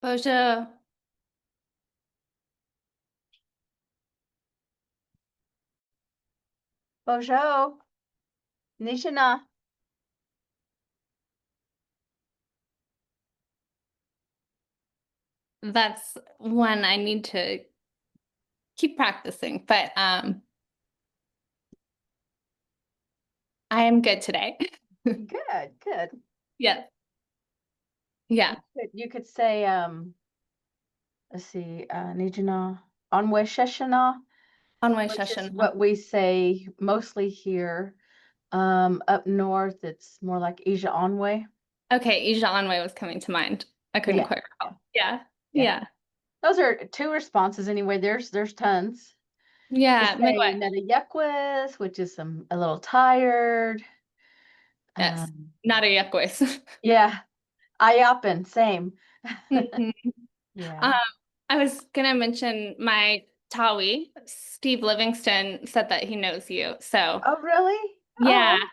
Bonjour. Bonjour, Nishina. That's one I need to keep practicing, but I am good today. Good, good. Yeah. Yeah. You could say, let's see, Nijina, Onwe Sheshana, Onway which is Shoshana. what we say mostly here. Up north, it's more like Ija Onwe. Okay, Ija Onway was coming to mind. I couldn't Yeah, quite yeah, recall. Yeah. yeah. Yeah. Those are two responses anyway. There's tons. You Yeah. could say Miigwech. Neta which is a little tired. Yes. Um, Not a yuckways. yeah, Ayapan, same. Mhm. Yeah. Um, I was gonna mention my Tawi, Steve Livingston, said that he knows you. So Oh, really? yeah. Oh,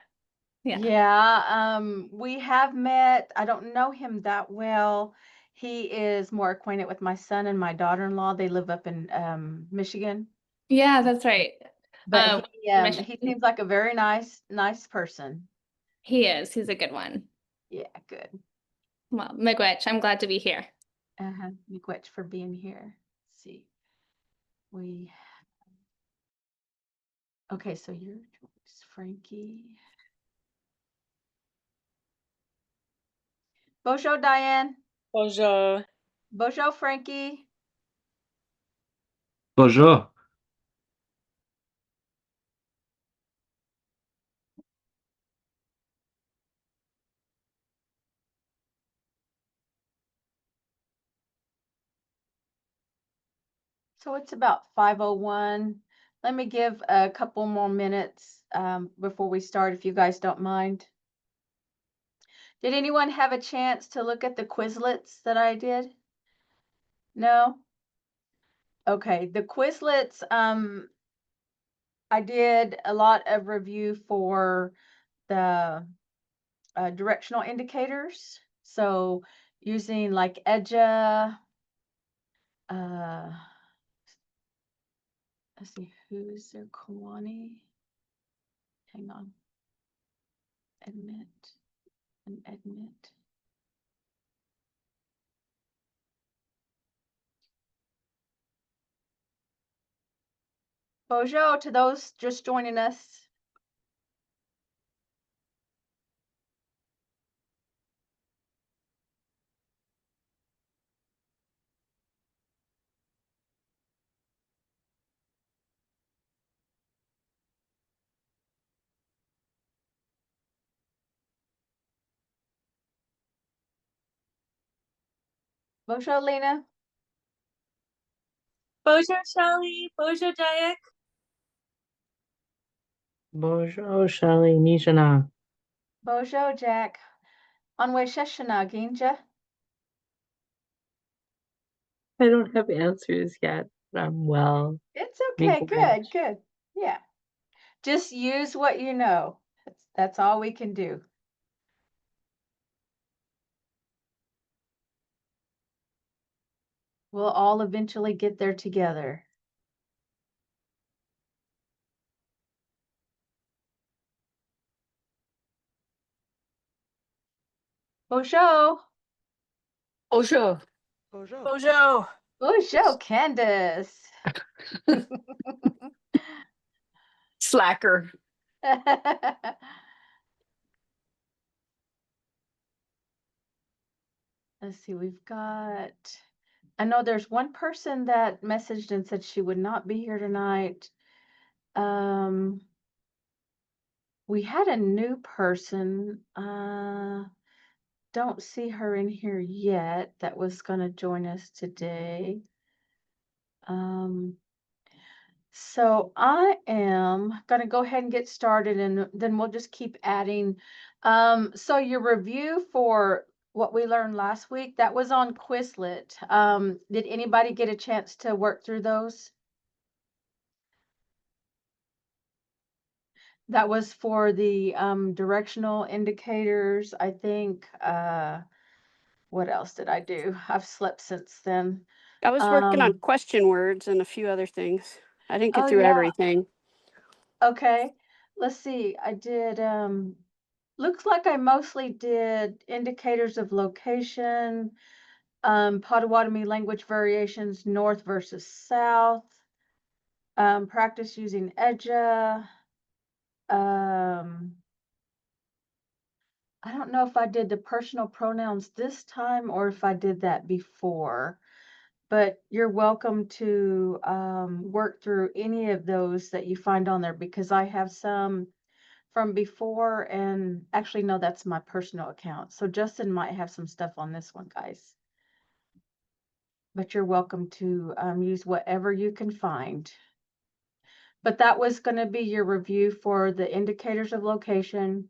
Yeah. yeah, we have met. I don't know him that well. He is more acquainted with my son and my daughter-in-law. They live up in Michigan. Yeah, that's right. But he Michigan. seems like a very nice person. He is. He's a good one. Yeah, good. Well, Miigwech, I'm glad to be here. Miigwech for being here. Let's see. We okay, so you're Joyce, Frankie. Bonjour, Diane. Bonjour. Bonjour, Frankie. Bonjour. So it's about 5:01. Let me give a couple more minutes before we start, if you guys don't mind. Did anyone have a chance to look at the Quizlets that I did? No? Okay, the Quizlets, I did a lot of review for the directional indicators. So using like EDGA, uh, let's see, who's there? Kawani. Hang on. Admit and admit. Bonjour to those just joining us. Bonjour, Lena. Bonjour, Shelly. Bonjour, Jayak. Bonjour, Shelly, Nishana. Bonjour, Jack. Anwe Sheshana, Ginja. I don't have answers yet, but I'm well. It's okay. Miigwech. Good, good. Yeah. Just use what you know. That's all we can do. We'll all eventually get there together. Bonjour. Bonjour. Bonjour. Bonjour. Bonjour, Candace. Slacker. Let's see, I know there's one person that messaged and said she would not be here tonight. Um, we had a new person, don't see her in here yet, that was gonna join us today. So I am gonna go ahead and get started and then we'll just keep adding. So your review for what we learned last week, that was on Quizlet. Did anybody get a chance to work through those? That was for the directional indicators. I think What else did I do? I've slept since then. I was working on Um, question words and a few other things. I didn't get oh through yeah, everything. okay. Let's see. I did looks like I mostly did indicators of location, Potawatomi language variations, north versus south, practice using EDGA. I don't know if I did the personal pronouns this time or if I did that before, but you're welcome to work through any of those that you find on there because I have some from before and actually, no, that's my personal account. So Justin might have some stuff on this one, guys. But you're welcome to use whatever you can find. But that was going to be your review for the indicators of location.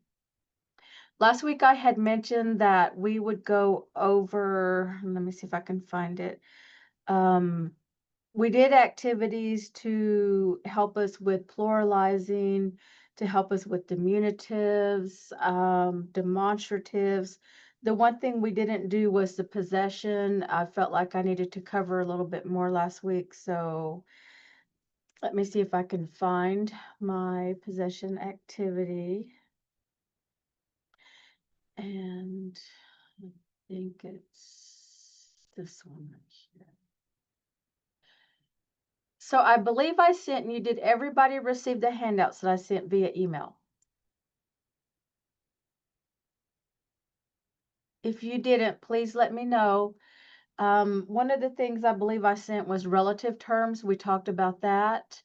Last week I had mentioned that we would go over, let me see if I can find it. We did activities to help us with pluralizing, to help us with diminutives, demonstratives. The one thing we didn't do was the possession. I felt like I needed to cover a little bit more last week, so let me see if I can find my possession activity. And I think it's this one right here. So I believe I sent you, did everybody receive the handouts that I sent via email? If you didn't, please let me know. One of the things I believe I sent was relative terms. We talked about that.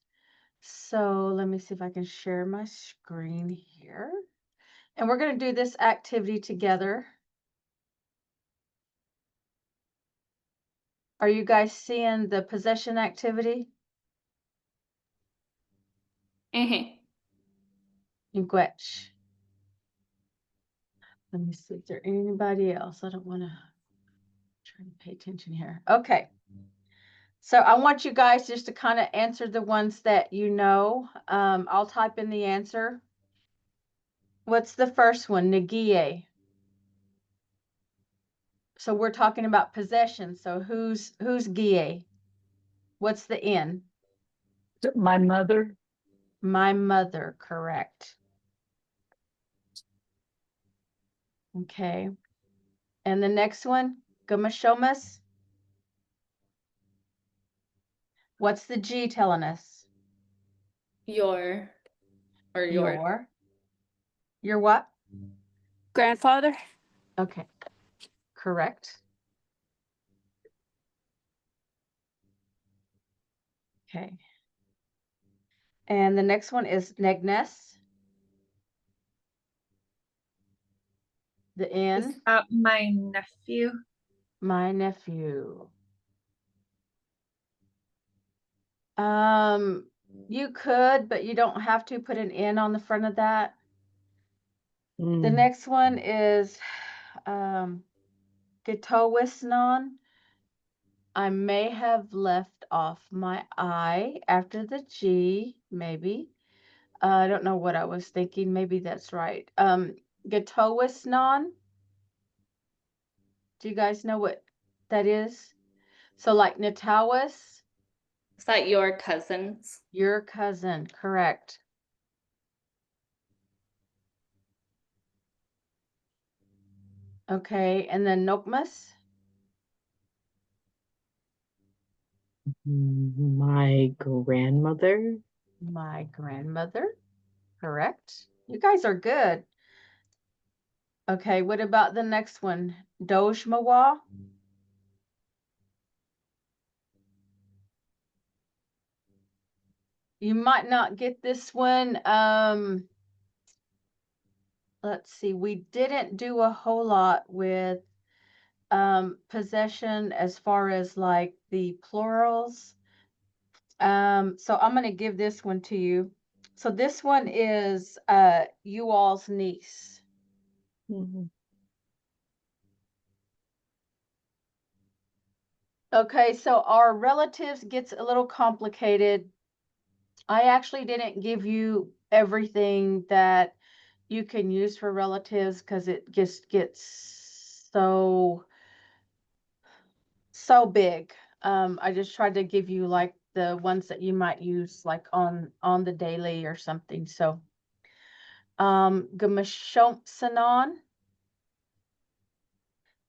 So let me see if I can share my screen here. And we're going to do this activity together. Are you guys seeing the possession activity? Mhm. Inquetch. Let me see if there's anybody else. I don't want to try to pay attention here. Okay. So I want you guys just to kind of answer the ones that you know. I'll type in the answer. What's the first one? Negie. So we're talking about possession. So who's gie? What's the N? My mother. My mother, correct. Okay. And the next one, Gamashomas. What's the G telling us? Your or your. Your what? Grandfather? Okay. Correct. Okay. And the next one is Negnes. The Is N. that my nephew? My nephew. You could, but you don't have to put an N on the front of that. The Mm. next one is Gitowisnon. I may have left off my I after the G, maybe. I don't know what I was thinking. Maybe that's right. Gitowisnon. Do you guys know what that is? So like Natawis, Is that your cousins? your cousin, correct. Okay, and then Nokmas, My grandmother. my grandmother, correct. You guys are good. Okay, what about the next one? Dojmawa? You might not get this one. Let's see, we didn't do a whole lot with possession as far as like the plurals. So I'm going to give this one to you. So this one is you all's niece. Mhm. Okay, so our relatives gets a little complicated. I actually didn't give you everything that you can use for relatives because it just gets so so big. I just tried to give you like the ones that you might use like on the daily or something. So, Gamashomsanon.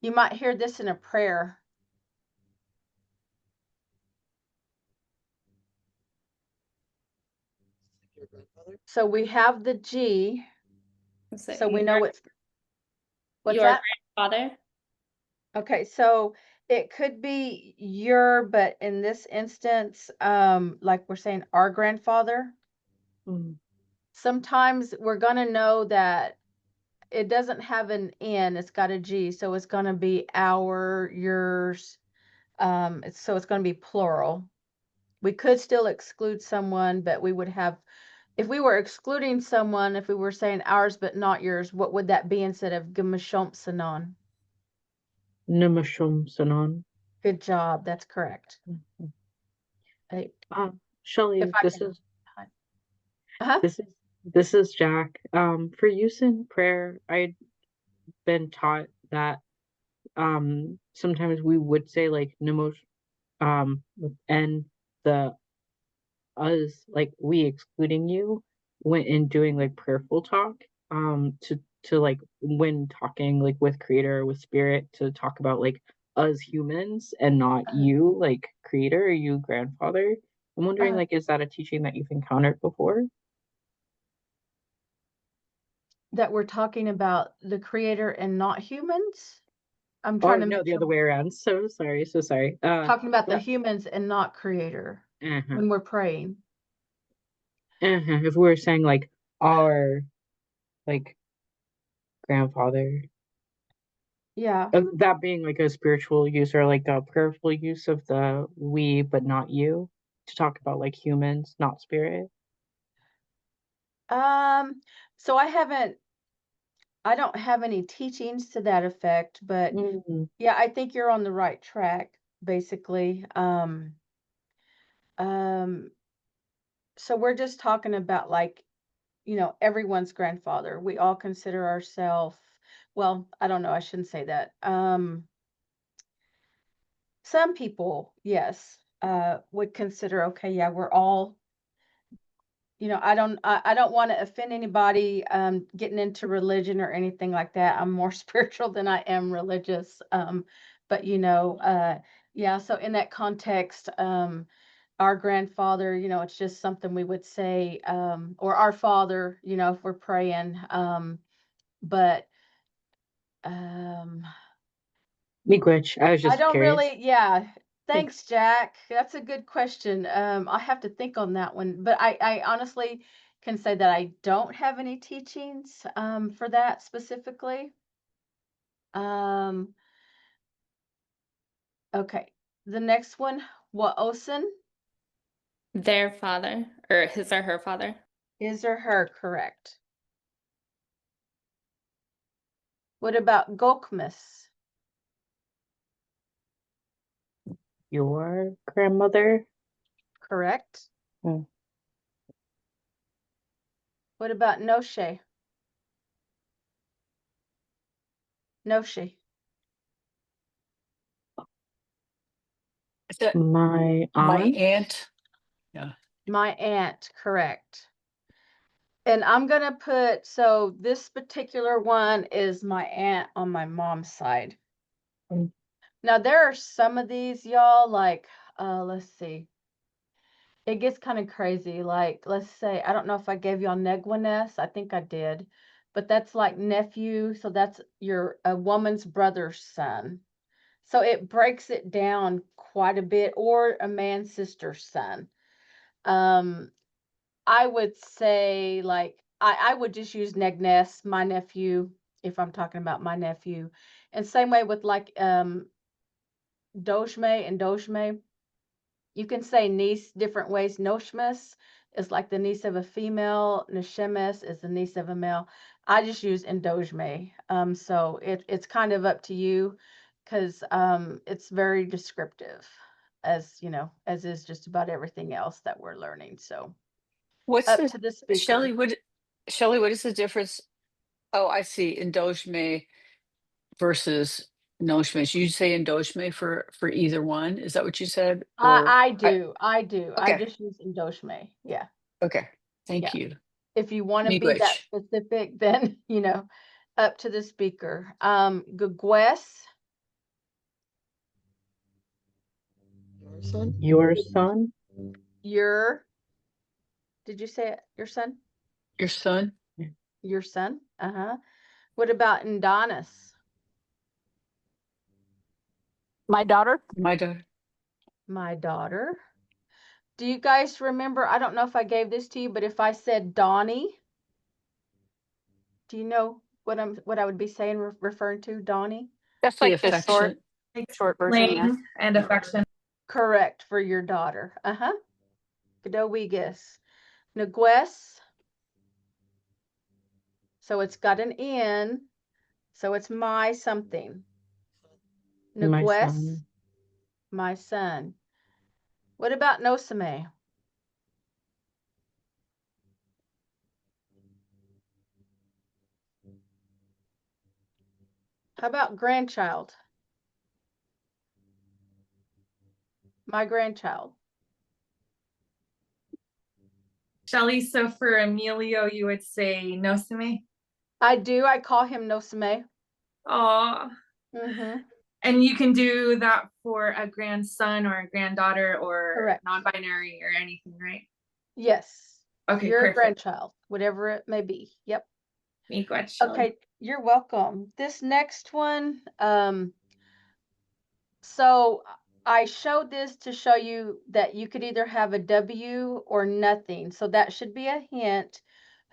You might hear this in a prayer. So we have the G, so we know what's your that? grandfather. Okay, so it could be your, but in this instance, like we're saying our grandfather. Mm. Sometimes we're gonna know that it doesn't have an N, it's got a G, so it's gonna be our, yours. So it's gonna be plural. We could still exclude someone, but we would have, if we were excluding someone, if we were saying ours but not yours, what would that be instead of Gmashompsanon? Nimashum Good job, that's correct. Mhm. Hey, Shelley, if I this can. is Uh-huh. this is Jack. For use in prayer, I'd been taught that sometimes we would say like Nimosh with N, the us, like we excluding you when in doing like prayerful talk, to like when talking like with creator or with spirit, to talk about like us humans and not Uh-huh. you like creator or you grandfather. I'm wondering, Uh-huh. like, is that a teaching that you've encountered before? That we're talking about the creator and not humans? I'm trying Or to no, make the other sure way around. So sorry, so sorry. talking about the Yeah. humans and not creator Uh-huh. when we're praying. If we were saying like our like grandfather, Yeah. that being like a spiritual use or like a prayerful use of the we but not you, to talk about like humans, not spirit. So I don't have any teachings to that effect, but Mm, yeah, I think you're on the right track, basically. Um, so we're just talking about like, everyone's grandfather. We all consider ourselves, well, I don't know, I shouldn't say that. Some people, yes, would consider, okay, yeah, we're all, I don't want to offend anybody getting into religion or anything like that. I'm more spiritual than I am religious. But yeah, so in that context, our grandfather, it's just something we would say, or our father, if we're praying. But um Miigwech, I was I just don't curious. really, yeah. Thanks. Thanks, Jack. That's a good question. I have to think on that one, but I honestly can say that I don't have any teachings for that specifically. Um, okay. The next one, Wa'osen, Their father, or his or her father. his or her, correct. What about Gokmas? Your grandmother. Correct. Mm. What about Noshe? Noshe, Is that My my aunt. aunt? Yeah. my aunt, correct. And I'm gonna put, so this particular one is my aunt on my mom's side. Mm. Now there are some of these, y'all, like, let's see. It gets kind of crazy. Like, let's say, I don't know if I gave y'all Negwines. I think I did. But that's like nephew, so that's a woman's brother's son. So it breaks it down quite a bit, or a man's sister's son. Um, I would say like I would just use Negnes, my nephew, if I'm talking about my nephew. And same way with like Dojme and Dojme. You can say niece different ways. Noshmes is like the niece of a female. Neshemes is the niece of a male. I just use Endojme. So it's kind of up to you because it's very descriptive, as as is just about everything else that we're learning. So What's up the to the Shelley? speaker. Shelley, what is the difference? Oh, I see. Indulge me versus Noshme. You say Indoshme for either one? Is that what you said? I do. I Okay. just use Indoshme. Yeah. Okay. Thank Yeah. you. If you want to be that Miigwech. specific, then, up to the speaker. Gugwes, Your son? Your son? did you say it? Your son? Your son? Your son? Uh-huh. What about Ndonis? My daughter. My daughter. My daughter. Do you guys remember? I don't know if I gave this to you, but if I said Donnie, do you know what I would be saying, referring to Donnie? That's The like the short affection. version. Yeah. Slang and affection. Correct, for your daughter. Uh-huh. Gdowigus. Ngues. So it's got an N. So it's my something. My Ngues, son. my son. What about Nosame? How about grandchild? My grandchild. Shelly, so for Emilio, you would say Nosame. I do. I call him Nosame. Aw. Mm-hmm. And you can do that for a grandson or a granddaughter or Correct. non-binary or anything, right? Yes. Okay, Your perfect. grandchild, whatever it may be. Yep. Miigwech, Shelly. Okay, you're welcome. This next one, so I showed this to show you that you could either have a W or nothing. So that should be a hint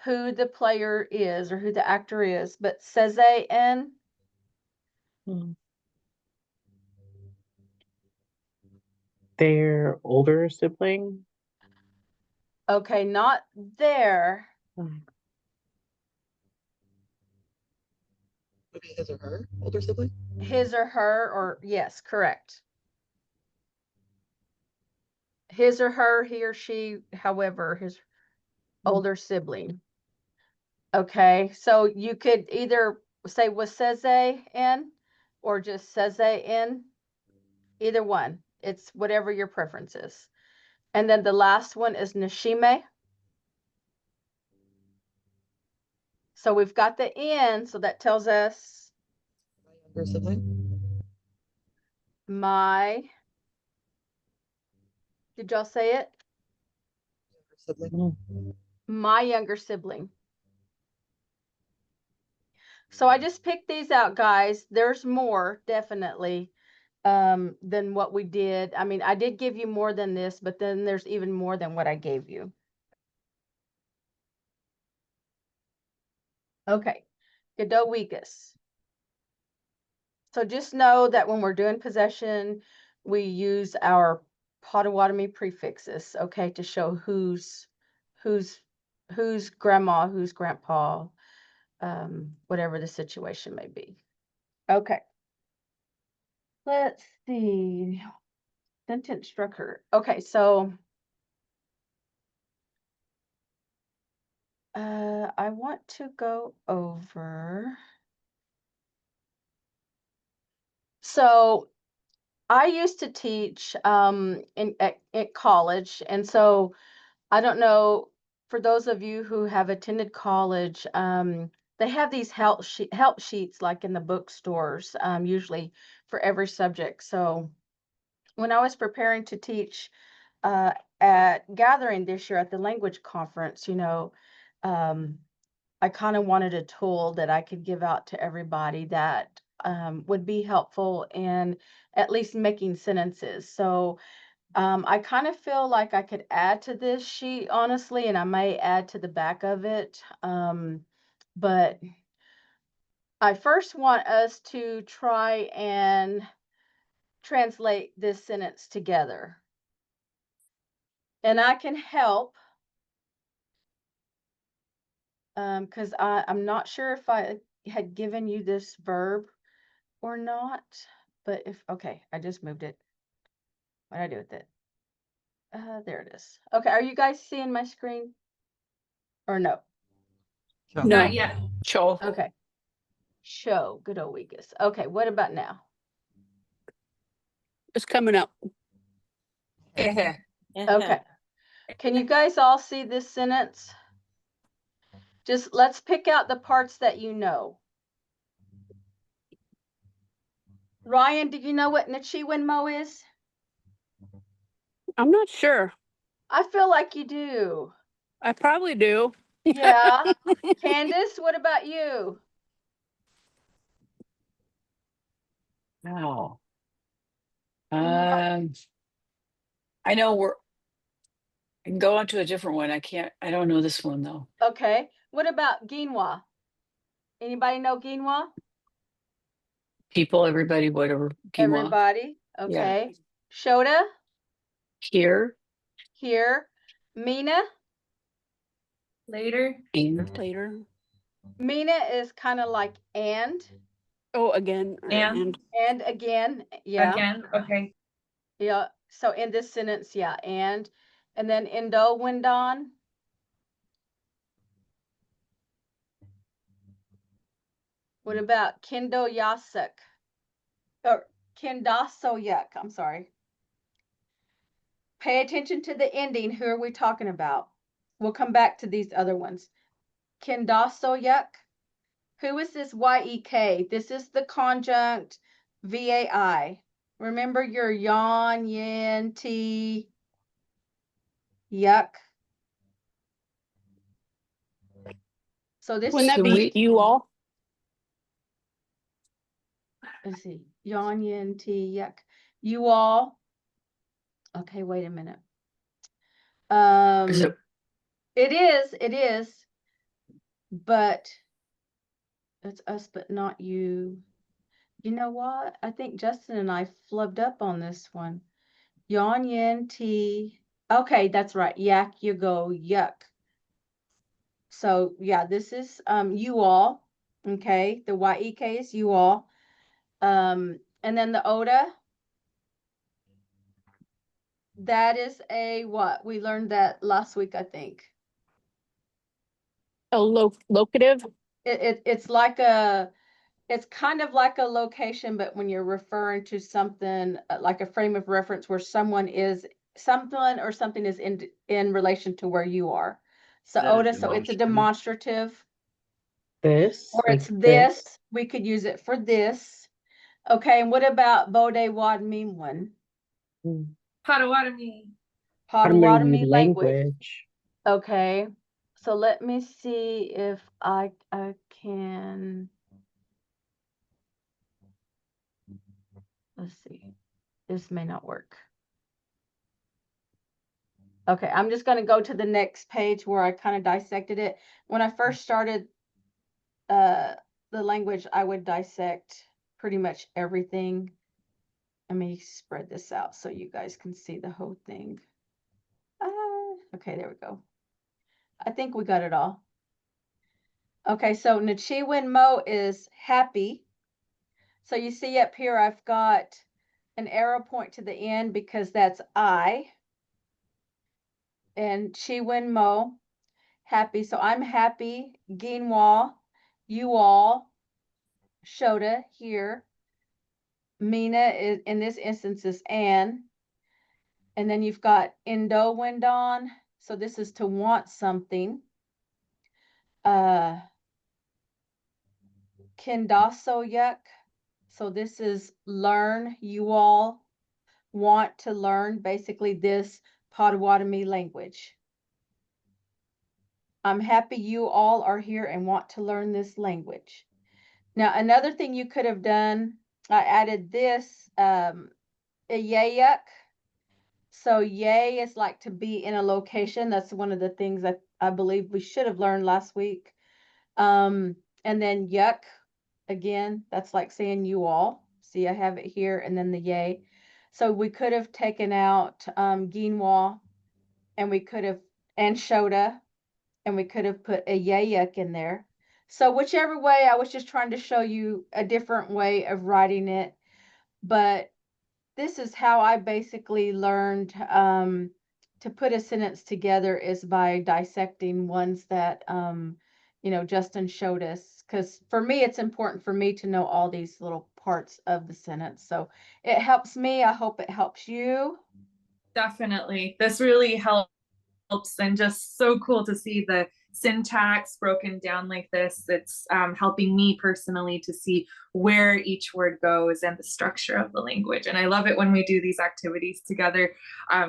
who the player is or who the actor is. But Seze N, Hmm. Their older sibling? okay, not there. Okay, his or her older sibling? His or her, or yes, correct. His or her, he or she, however, his older sibling. Okay, so you could either say Waseze N or just Seze N. Either one. It's whatever your preference is. And then the last one is Nishime. So we've got the N, so that tells us My younger sibling? my. Did y'all say it? Younger sibling? Hmm. My younger sibling. So I just picked these out, guys. There's more, definitely, than what we did. I mean, I did give you more than this, but then there's even more than what I gave you. Okay, Godowicus. So just know that when we're doing possession, we use our Potawatomi prefixes, okay, to show who's grandma, who's grandpa, whatever the situation may be. Okay. Let's see. Sentence structure. Okay, so I want to go over. So I used to teach at college, and so I don't know, for those of you who have attended college, they have these help sheets like in the bookstores, usually for every subject. So when I was preparing to teach at Gathering this year at the language conference, I kind of wanted a tool that I could give out to everybody that would be helpful in at least making sentences. So I kind of feel like I could add to this sheet, honestly, and I may add to the back of it. But I first want us to try and translate this sentence together. And I can help because I'm not sure if I had given you this verb or not. But okay, I just moved it. What did I do with it? There it is. Okay, are you guys seeing my screen? Or no? No. Not yet. Cho. Okay. Show, good old weakest. Okay, what about now? It's coming up. Yeah. Okay. Can you guys all see this sentence? Just let's pick out the parts that you know. Ryan, do you know what Nichiwenmo is? I'm not sure. I feel like you do. I probably do. Yeah. Candace, what about you? Wow. Anyone? I know I can go on to a different one. I don't know this one though. Okay. What about Ginwa? Anybody know Ginwa? People, everybody, whatever. Quinoa. Everybody. Yeah. Okay. Shota, Here here. Mina. Later. and Later. Mina is kind of like and Oh, again. Or And again. Yeah. again. Okay. Yeah. So in this sentence, yeah, and then Indo Windon. What about Kendo Yasuk? Or Kendasoyuk, I'm sorry. Pay attention to the ending. Who are we talking about? We'll come back to these other ones. Kendasoyuk. Who is this YEK? This is the conjunct VAI. Remember your yon, yin, ti, yuck. So this Wouldn't is, that Can be we- you all? let's see, yon, yin, ti, yuck. You all. Okay, wait a minute. is it It is, but it's us, but not you. You know what? I think Justin and I flubbed up on this one. Yon, yin, ti. Okay, that's right. Yak, you go, yuck. So yeah, this is you all. Okay, the YEK is you all. And then the ODA, that is a what? We learned that last week, I think. A locative? It's like it's kind of like a location, but when you're referring to something like a frame of reference where someone or something is in relation to where you are. So Is that a ODA, so it's a demonstrative. This, Or like it's this. We could use it for this. Okay, and what about Bode Wad Meme one? Potawatomi. Potawatomi language. language. Okay, so let me see if I can. Let's see. This may not work. Okay, I'm just going to go to the next page where I kind of dissected it. When I first started the language, I would dissect pretty much everything. Let me spread this out so you guys can see the whole thing. Okay, there we go. I think we got it all. Okay, so Nichiwen Mo is happy. So you see up here, I've got an arrow point to the end because that's I. And Chiwen Mo, happy. So I'm happy. Ginwa, you all. Shota, here. Mina is in this instance is Anne. And then you've got Indo Wendon. So this is to want something. Kendasoyuk. So this is learn. You all want to learn basically this Potawatomi language. I'm happy you all are here and want to learn this language. Now, another thing you could have done, I added this, yayuk. So yay is like to be in a location. That's one of the things that I believe we should have learned last week. And then yuck, again, that's like saying you all. See, I have it here, and then the yay. So we could have taken out Ginwa, and we could have, and Shota, and we could have put a yayuk in there. So whichever way, I was just trying to show you a different way of writing it. But this is how I basically learned to put a sentence together is by dissecting ones that Justin showed us, because for me, it's important for me to know all these little parts of the sentence. So it helps me. I hope it helps you. Definitely. This really helps, and just so cool to see the syntax broken down like this. It's helping me personally to see where each word goes and the structure of the language. And I love it when we do these activities together,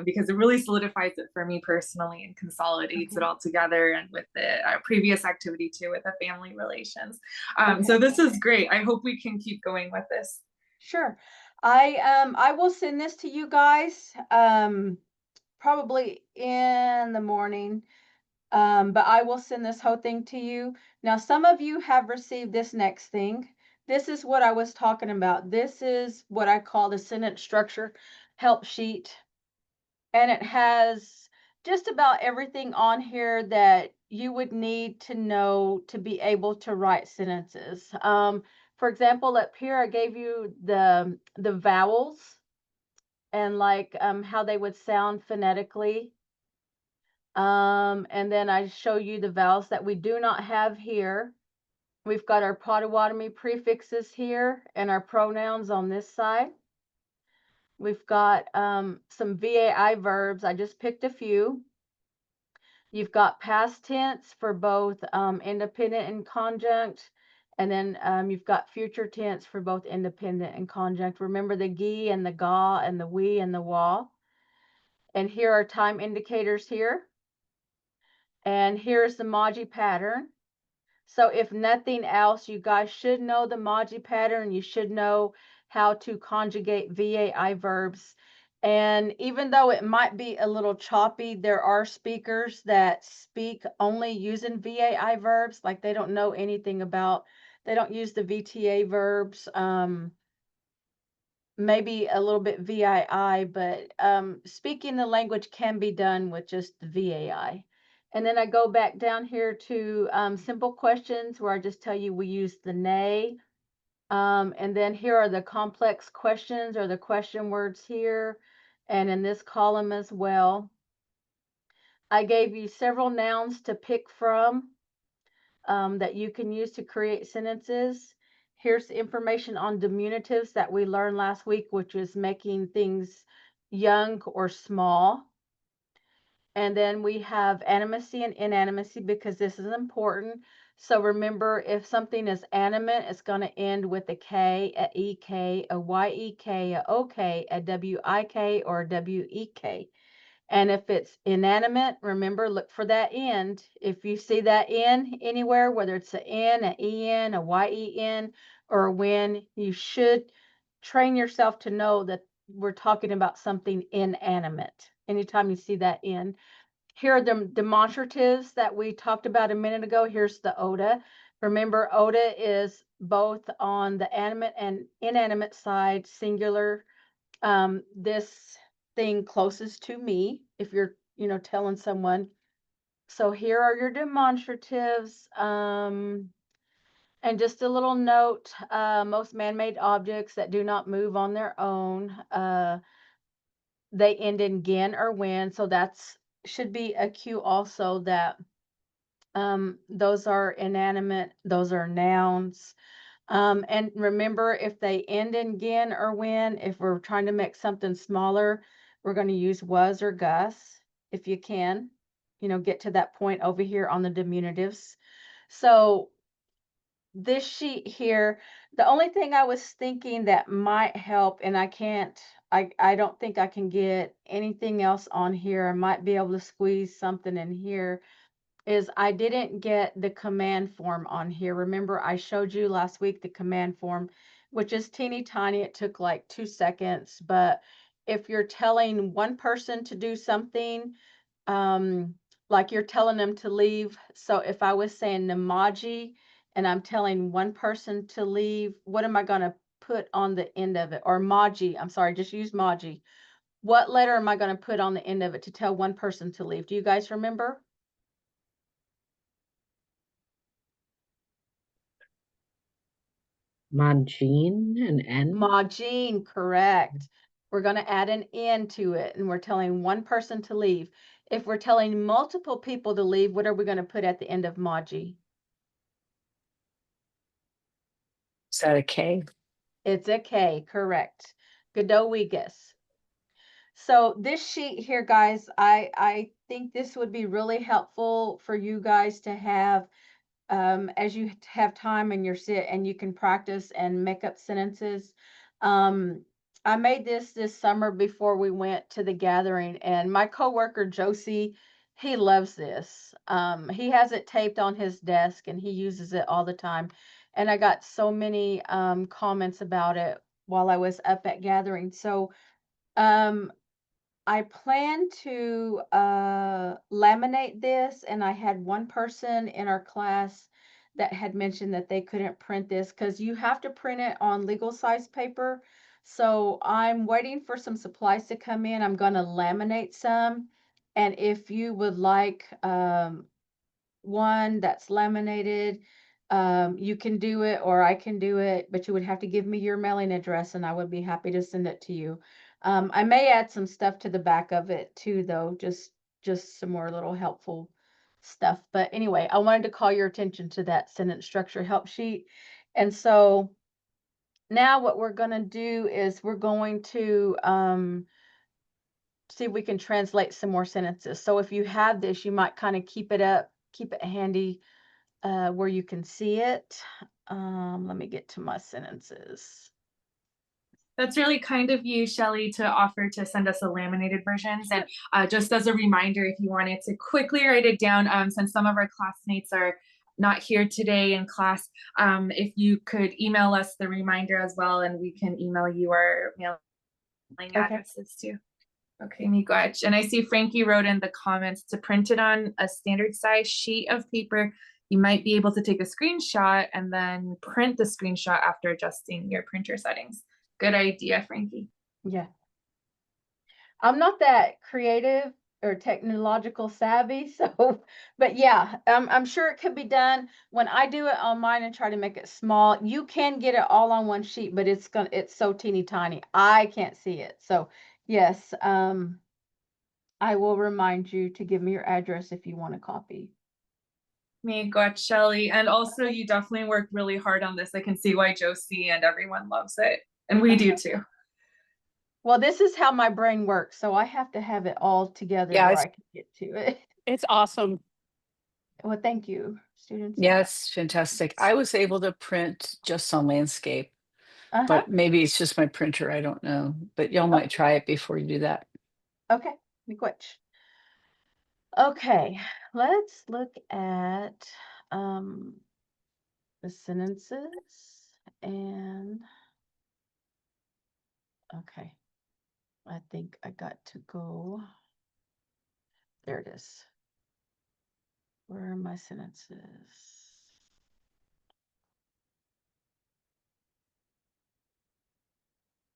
because it really solidifies it for me personally and consolidates it all together, and with the previous activity too with the family relations. So this is great. I hope we can keep going with this. Sure. I will send this to you guys probably in the morning. But I will send this whole thing to you. Now, some of you have received this next thing. This is what I was talking about. This is what I call the sentence structure help sheet. And it has just about everything on here that you would need to know to be able to write sentences. For example, up here, I gave you the vowels and like how they would sound phonetically. And then I show you the vowels that we do not have here. We've got our Potawatomi prefixes here and our pronouns on this side. We've got some VAI verbs. I just picked a few. You've got past tense for both independent and conjunct. And then you've got future tense for both independent and conjunct. Remember the gi and the ga and the we and the wa. And here are time indicators here. And here's the Maji pattern. So if nothing else, you guys should know the Maji pattern. You should know how to conjugate VAI verbs. And even though it might be a little choppy, there are speakers that speak only using VAI verbs, like they don't know anything about, they don't use the VTA verbs. Maybe a little bit VII, but speaking the language can be done with just the VAI. And then I go back down here to simple questions where I just tell you we use the nay. And then here are the complex questions or the question words here. And in this column as well. I gave you several nouns to pick from that you can use to create sentences. Here's information on diminutives that we learned last week, which is making things young or small. And then we have animacy and inanimacy because this is important. So remember, if something is animate, it's going to end with a K, a EK, a YEK, a OK, a WIK, or a WEK. And if it's inanimate, remember, look for that end. If you see that N anywhere, whether it's an N, an EN, a YEN, or a WIN, you should train yourself to know that we're talking about something inanimate. Anytime you see that N. Here are the demonstratives that we talked about a minute ago. Here's the ODA. Remember, ODA is both on the animate and inanimate side, singular. This thing closest to me, if you're, telling someone. So here are your demonstratives. And just a little note, most man-made objects that do not move on their own, they end in gin or when. So that's should be a cue also that those are inanimate, those are nouns. And remember, if they end in gin or when, if we're trying to make something smaller, we're going to use was or gus, if you can, get to that point over here on the diminutives. So this sheet here, the only thing I was thinking that might help, and I don't think I can get anything else on here. I might be able to squeeze something in here, is I didn't get the command form on here. Remember, I showed you last week the command form, which is teeny tiny. It took like 2 seconds. But if you're telling one person to do something, like you're telling them to leave. So if I was saying Namaji and I'm telling one person to leave, what am I going to put on the end of it? Or Maji, I'm sorry, just use Maji. What letter am I going to put on the end of it to tell one person to leave? Do you guys remember? Manjin, an N. Majin, correct. We're going to add an N to it, and we're telling one person to leave. If we're telling multiple people to leave, what are we going to put at the end of Maji? Is that a K? It's a K, correct. Godowegus. So this sheet here, guys, I think this would be really helpful for you guys to have as you have time and you're sit and you can practice and make up sentences. I made this summer before we went to the gathering, and my coworker Josie, he loves this. He has it taped on his desk and he uses it all the time. And I got so many comments about it while I was up at gathering. So um, I plan to laminate this, and I had one person in our class that had mentioned that they couldn't print this because you have to print it on legal size paper. So I'm waiting for some supplies to come in. I'm going to laminate some. And if you would like one that's laminated, you can do it or I can do it, but you would have to give me your mailing address and I would be happy to send it to you. I may add some stuff to the back of it too, though, just some more little helpful stuff. But anyway, I wanted to call your attention to that sentence structure help sheet. And so now what we're going to do is we're going to see if we can translate some more sentences. So if you have this, you might kind of keep it up, keep it handy where you can see it. Let me get to my sentences. That's really kind of you, Shelley, to offer to send us a laminated versions. And just as a reminder, if you wanted to quickly write it down, since some of our classmates are not here today in class, if you could email us the reminder as well, and we can email you our mailing addresses too. Okay, Miigwech. And I see Frankie wrote in the comments to print it on a standard size sheet of paper. You might be able to take a screenshot and then print the screenshot after adjusting your printer settings. Good idea, Frankie. Yeah. I'm not that creative or technological savvy, so, but yeah, I'm sure it could be done. When I do it on mine and try to make it small, you can get it all on one sheet, but it's so teeny tiny. I can't see it. So yes, I will remind you to give me your address if you want a copy. Miigwech, Shelley. And also you definitely worked really hard on this. I can see why Josie and everyone loves it. And we do too. Well, this is how my brain works, so I have to have it all together Yeah, where it's- I can get to it. It's awesome. Well, thank you, students. Yeah, it's fantastic. I was able to print just on landscape, Uh-huh. but maybe it's just my printer. I don't know. But y'all might try it before you do that. Okay, Miigwech. Okay, let's look at the sentences and okay, I think I got to go. There it is. Where are my sentences?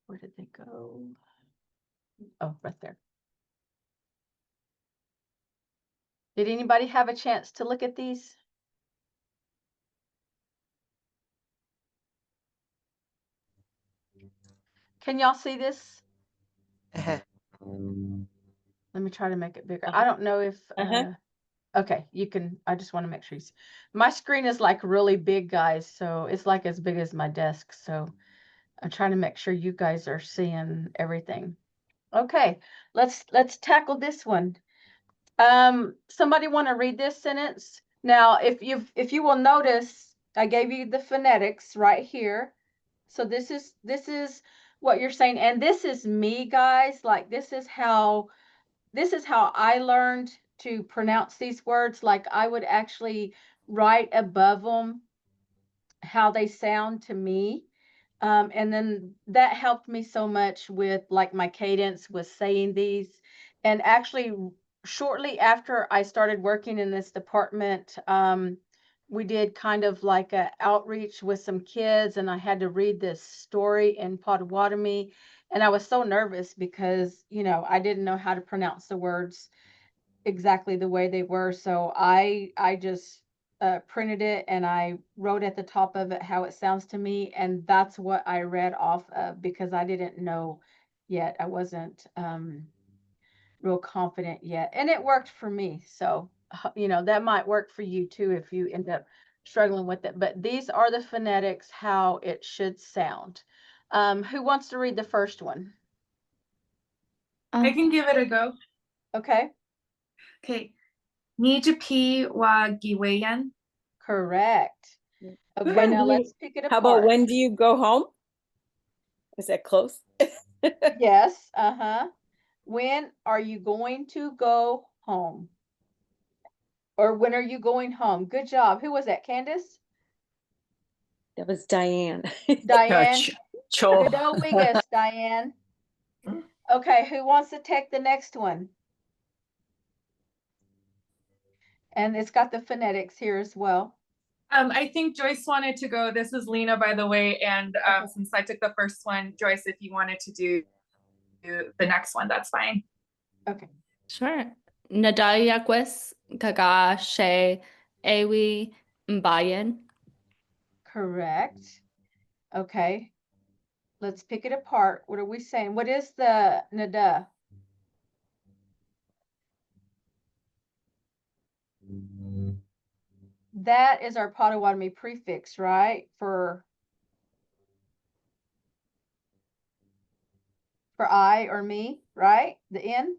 Where did they go? Oh, right there. Did anybody have a chance to look at these? Can y'all see this? Uh-huh. Let me try to make it bigger. I don't know if, okay, you can, I just want to make sure you see. My screen is like really big, guys, so it's like as big as my desk. So I'm trying to make sure you guys are seeing everything. Okay, let's tackle this one. Somebody want to read this sentence? Now, if you will notice, I gave you the phonetics right here. So this is what you're saying, and this is me, guys. Like this is how I learned to pronounce these words. Like I would actually write above them how they sound to me. And then that helped me so much with like my cadence with saying these. And actually, shortly after I started working in this department, we did kind of like a outreach with some kids, and I had to read this story in Potawatomi. And I was so nervous because, I didn't know how to pronounce the words exactly the way they were. So I just printed it and I wrote at the top of it how it sounds to me, and that's what I read off of because I didn't know yet. I wasn't real confident yet, and it worked for me. So that might work for you too if you end up struggling with it, but these are the phonetics, how it should sound. Who wants to read the first one? I can give it a go. Okay, Okay. Nijipi wa giweyan. correct. Okay, When now do you- let's pick it How about apart. when do you go home? Is that close? Yes, uh-huh. When are you going to go home? Or when are you going home? Good job. Who was that, Candace? That was Diane. Diane? Cho. Good old Wiggis, Diane. Okay, who wants to take the next one? And it's got the phonetics here as well. I think Joyce wanted to go. This is Lena, by the way. And Okay. since I took the first one, Joyce, if you wanted to do the next one, that's fine. Okay. Sure. Nadayakwes, Kaga, She, Ewi, Mbayan. Correct. Okay. Let's pick it apart. What are we saying? What is the nada? That is our Potawatomi prefix, right? For I or me, right? The N.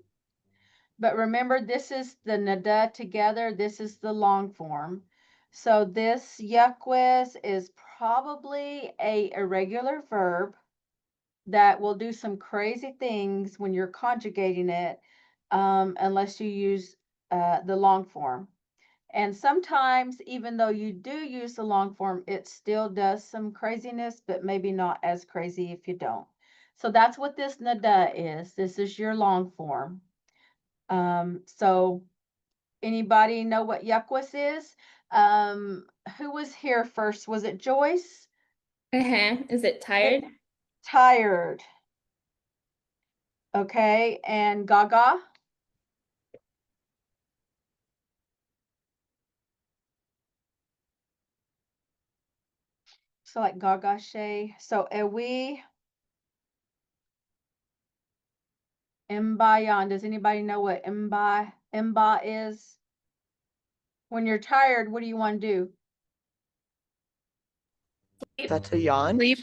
But remember, this is the nada together. This is the long form. So this yuckwis is probably a irregular verb that will do some crazy things when you're conjugating it, unless you use the long form. And sometimes, even though you do use the long form, it still does some craziness, but maybe not as crazy if you don't. So that's what this nada is. This is your long form. So anybody know what yuckwis is? Who was here first? Was it Joyce? Is it tired? Tired. Okay, and Gaga? So like Gaga Shay. So Ewi Mbayan. Does anybody know what Mba is? When you're tired, what do you want to do? That's a yawn. Sleep.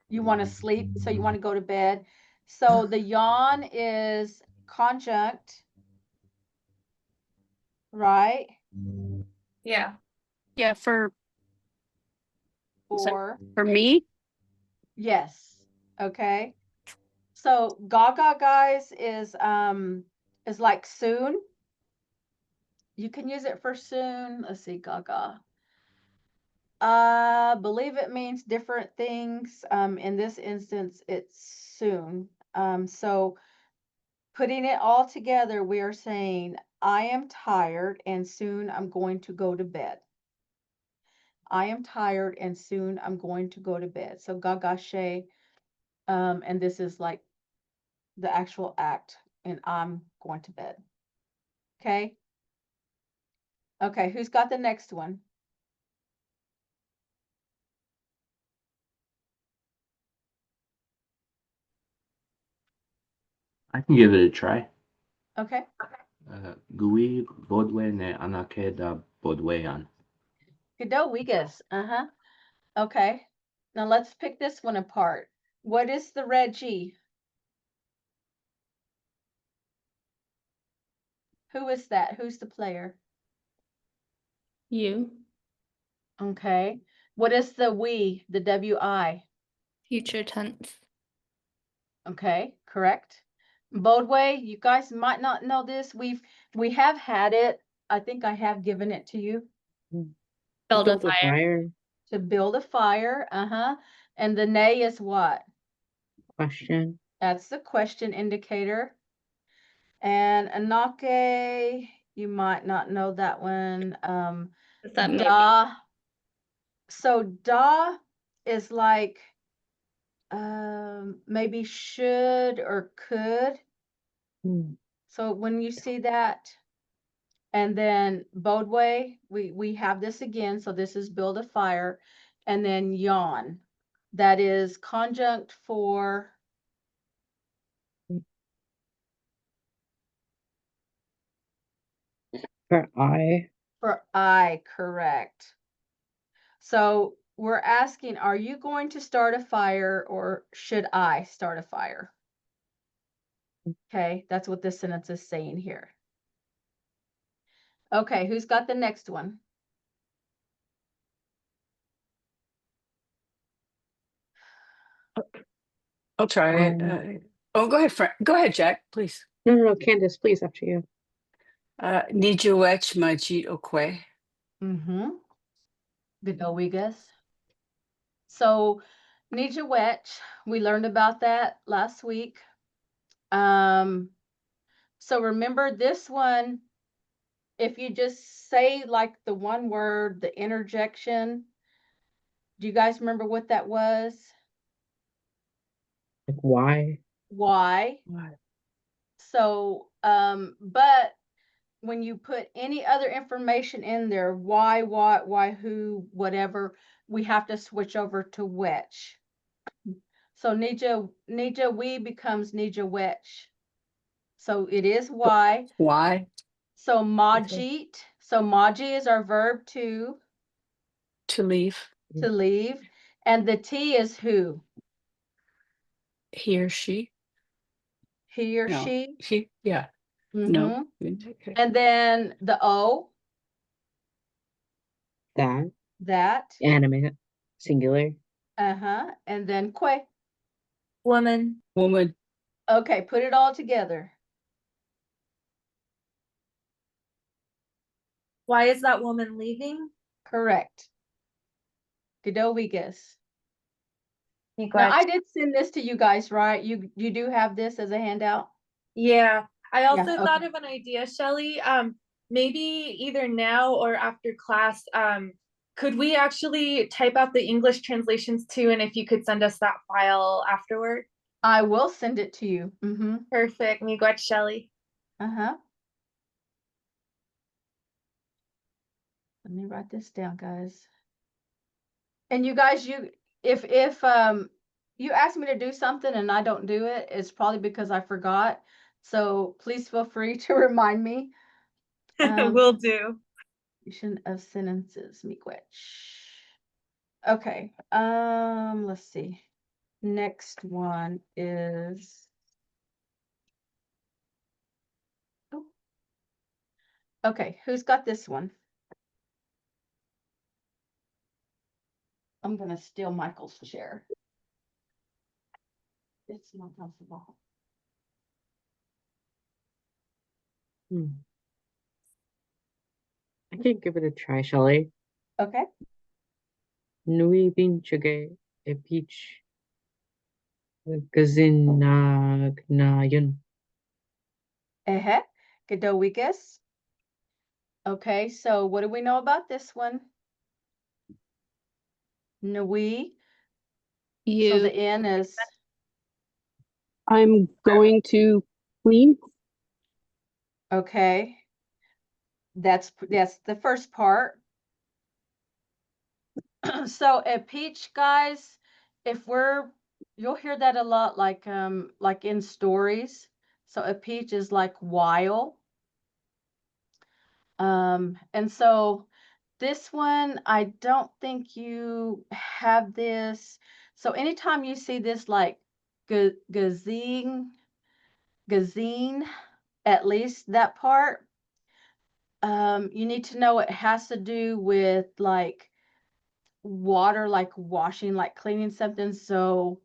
You want to sleep, so you want to go to bed. So the yawn is conjunct, right? Yeah. Yeah, Or for me. yes. Okay. So Gaga guys is like soon. You can use it for soon. Let's see, Gaga. Believe it means different things. In this instance, it's soon. So putting it all together, we are saying, I am tired and soon I'm going to go to bed. I am tired and soon I'm going to go to bed. So gagashe, and this is like the actual act, and I'm going to bed. Okay. Okay, who's got the next one? I can give it a try. Okay. Gui Bodwe ne Anake da Bodwean. Wigas. Uh-huh. Okay. Now let's pick this one apart. What is the red G? Who is that? Who's the player? You. Okay. What is the we, the WI? Future tense. Okay, correct. Bodway, you guys might not know this. We have had it. I think I have given it to you Build a Build a fire. fire. to build a fire. Uh-huh. And the nay is what? Question. That's the question indicator. And anake, you might not know that one. Is that maybe? Da. So da is like maybe should or could. Hmm. So when you see that, and then Bodway, we have this again. So this is build a fire, and then yawn. That is conjunct for For I. I, correct. So we're asking, are you going to start a fire or should I start a fire? Okay, that's what this sentence is saying here. Okay, who's got the next one? I'll try it. Oh, go ahead, Frank. Go ahead, Jack, please. No, Candace, please, after you. Nijuech majit okwe. Mm-hmm. Vigowigas. So Nijawetch, we learned about that last week. So remember this one, if you just say like the one word, the interjection, do you guys remember what that was? Like, why? Why? What? So, but when you put any other information in there, why, what, why, who, whatever, we have to switch over to which. So Nija we becomes Nija which. So it is why. Why? So Majit. So Maji is our verb To leave. to leave. And the T is who? He or she? He or No. she. He? Yeah. Mm-hmm. No. Okay. And then the O, That. that. Animate. Singular. Uh-huh. And then que. Woman. Woman. Okay, put it all together. Why is that woman leaving? Correct. Godowigas. Now, Miigwech. I did send this to you guys, right? You do have this as a handout? Yeah, I also Yeah, thought okay. of an idea, Shelley. Maybe either now or after class, could we actually type out the English translations too? And if you could send us that file afterward. I will send it to you. Mm-hmm. Perfect. Miigwech, Shelley. Uh-huh. Let me write this down, guys. And you guys, if you ask me to do something and I don't do it, it's probably because I forgot. So please feel free to remind me. Will do. Creation of sentences, miigwech. Okay, let's see. Next one is oh. Okay, who's got this one? I'm gonna steal Michael's chair. It's not comfortable. I can give it a try, Shelley. Okay. Nui binchage e peach. Gazin na yun. Godowigas. Okay, so what do we know about this one? Nui. So You. the N is I'm going to clean. okay. That's the first part. So a peach, guys, if you'll hear that a lot like in stories. So a peach is like while. And so this one, I don't think you have this. So anytime you see this like gazine, at least that part, you need to know it has to do with like water, like washing, like cleaning something. So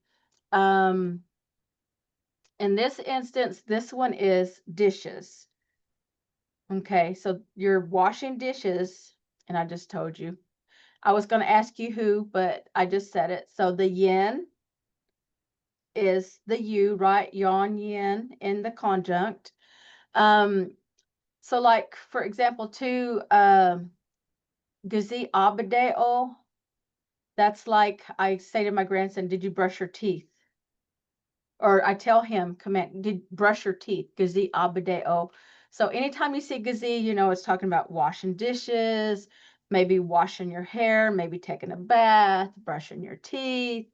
in this instance, this one is dishes. Okay, so you're washing dishes, and I just told you. I was going to ask you who, but I just said it. So the yin is the you, right? Yon yin in the conjunct. So like for example, too, gazi abadeo. That's like I say to my grandson, "Did you brush your teeth?" Or I tell him, "Command, did brush your teeth?" Gazi abadeo. So anytime you see gazi, you know it's talking about washing dishes, maybe washing your hair, maybe taking a bath, brushing your teeth.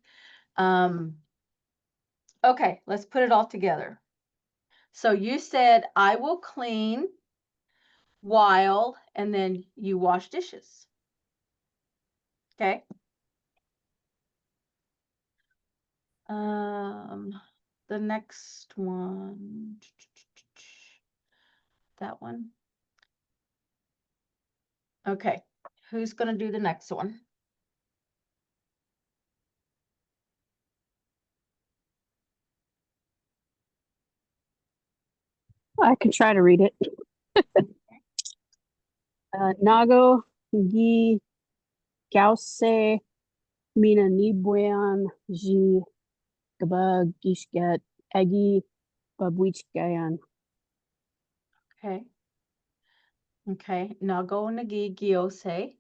Okay, let's put it all together. So you said, I will clean while, and then you wash dishes. Okay. The next one. That one. Okay, who's gonna do the next one? I can try to read it. Nago gi gause mina nibwean ji gaba gishget egi babwichgayan. Okay. Okay, Nago Nagi Giose.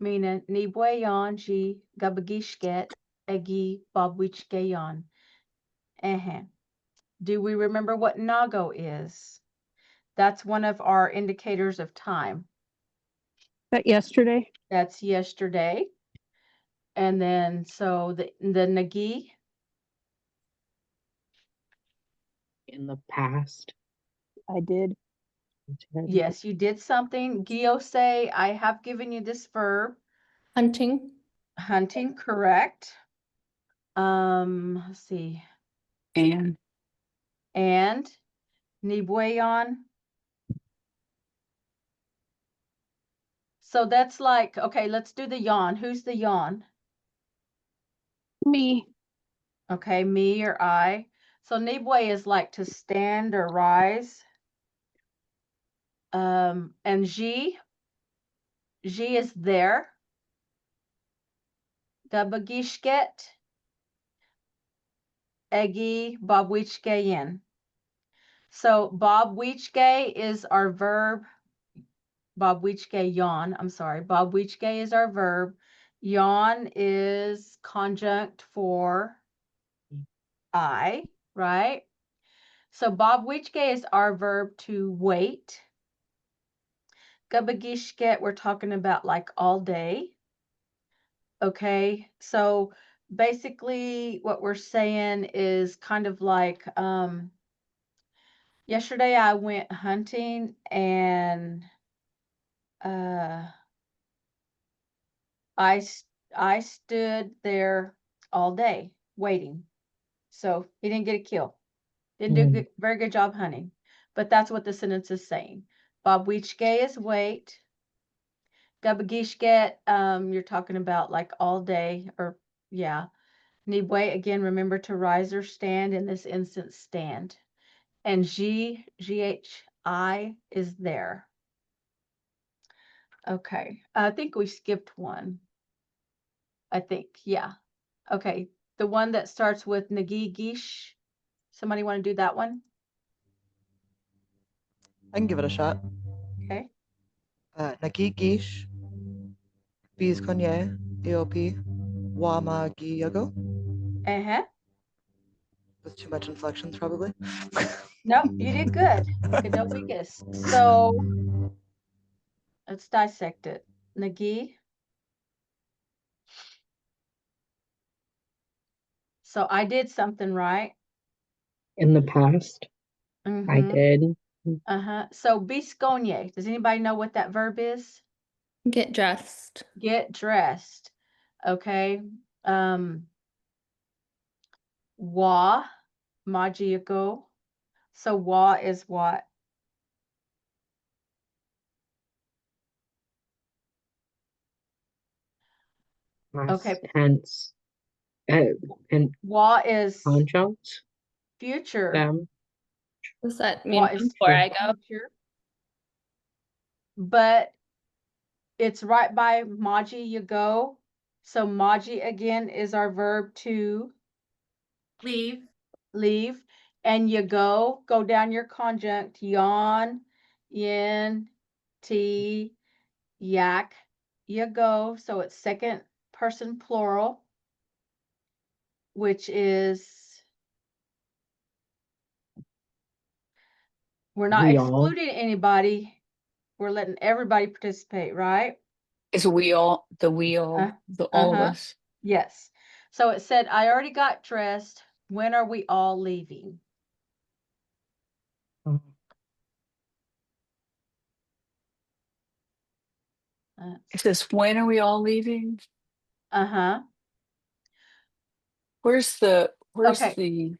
Mina Nibweyan Ji Gabagishket Egi Babwichgayan. Do we remember what Nago is? That's one of our indicators of time. That yesterday? That's yesterday. And then, so the Nagi, In the past. I did. yes, you did something. Giose, I have given you this verb. Hunting. Hunting, correct. Let's see. And And Nibweyan. So that's like, okay, let's do the yawn. Who's the yawn? Me. Okay, me or I. So Nibwe is like to stand or rise. And Ji is there. Gabagishket. Egi Babwichgeyen. So Babwichge is our verb. Babwichge yawn. I'm sorry. Babwichge is our verb. Yawn is conjunct for I, right? So Babwichge is our verb to wait. Gabagishket, we're talking about like all day. Okay, so basically what we're saying is kind of like, yesterday I went hunting and I stood there all day waiting. So he didn't get a kill. Didn't do good, very good job hunting. But that's what the sentence is saying. Babwichge is wait. Gabagishget, you're talking about like all day, or yeah. Nibwe, again, remember to rise or stand, in this instance, stand. And GHI is there. Okay, I think we skipped one. I think, yeah. Okay, the one that starts with Nagi Gish. Somebody want to do that one? I can give it a shot. Okay. Nagigish, Biz Konye, EOP, Wamagiyago. Uh-huh. With too much inflections, probably. Nope, you did good. Okay, no biggest. So let's dissect it. Nagi. So I did something right. In the past, I Mm-hmm. did. Uh-huh. So bisconye. Does anybody know what that verb is? Get dressed. Get dressed. Okay. Wa magiago. So wa is what? Past Okay. tense. And Wa is conjunct future. them. Does that Wa mean is before I go? future. But it's right by maji you go. So maji again is our verb to leave. And you go down your conjunct, yawn, yin, t, yak, you go. So it's second person plural, which is, we're not We all. excluding anybody. We're letting everybody participate, right? is we all, the all of Uh-huh. us. Yes. So it said, I already got dressed. When are we all leaving? It says, when are we all leaving? Uh-huh. Where's the Okay.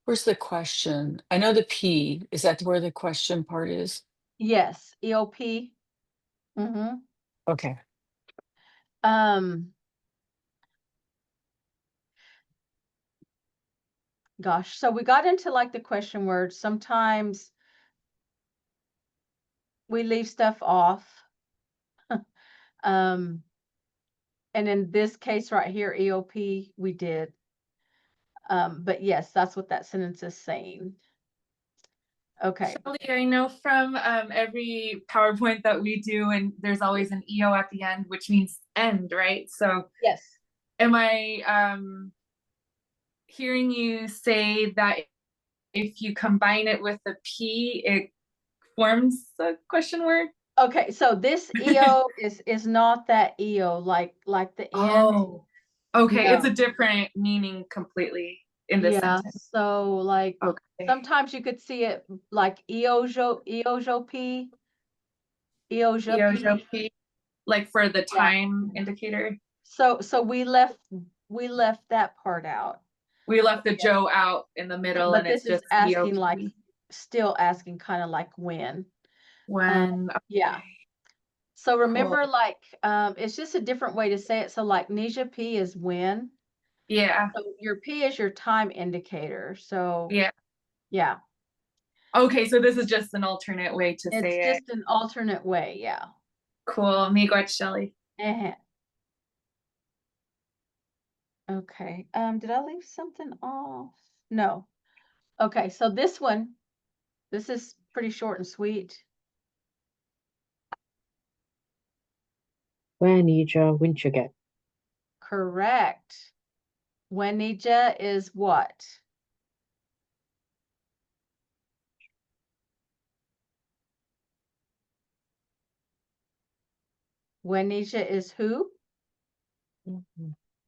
where's the question? I know the P. Is that where the question part is? Yes, EOP. Mm-hmm. Okay. Um, gosh, so we got into like the question words. Sometimes we leave stuff off. And in this case right here, EOP, we did. But yes, that's what that sentence is saying. Okay. Shelly, I know from every PowerPoint that we do, and there's always an EO at the end, which means end, right? So Yes. am I hearing you say that if you combine it with a P, it forms a question word? Okay, so this EO is not that EO like the end. Oh, okay. It's No. a different meaning completely in this Yeah, sentence. so like Okay. sometimes you could see it like EOJOP, EOJP. EOJP, like for the Yeah. time indicator. So we left that part out. We left the Joe out in the middle, But and this it's is just asking like EOP. still asking kind of like when. When, Yeah. okay, So cool. remember like it's just a different way to say it. So like Nisha P is when. Yeah, So your P is your time indicator. So yeah. yeah. Okay, so this is just an alternate way to It's say it. just an alternate way, yeah. Cool. Miigwech, Shelly. Eh. Okay. Did I leave something off? No. Okay, so this one, this is pretty short and sweet. Wanija Winchaget. Correct. Wenija is what? Wenija is who?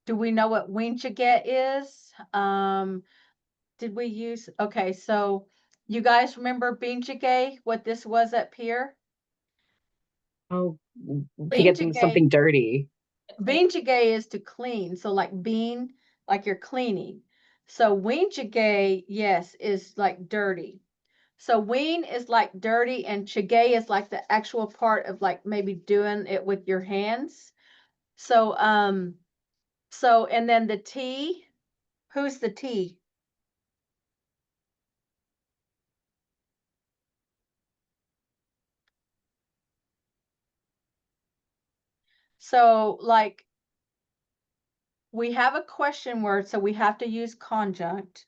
Do we know what Winchaget is? Did we use, okay, so you guys remember Binchagay, what this was up here? Oh, to get something dirty. Binchagay is to clean, so like bean, like you're cleaning. So Winchagay, yes, is like dirty. So ween is like dirty and chagay is like the actual part of like maybe doing it with your hands. So and then the T, who's the T? So like we have a question word, so we have to use conjunct.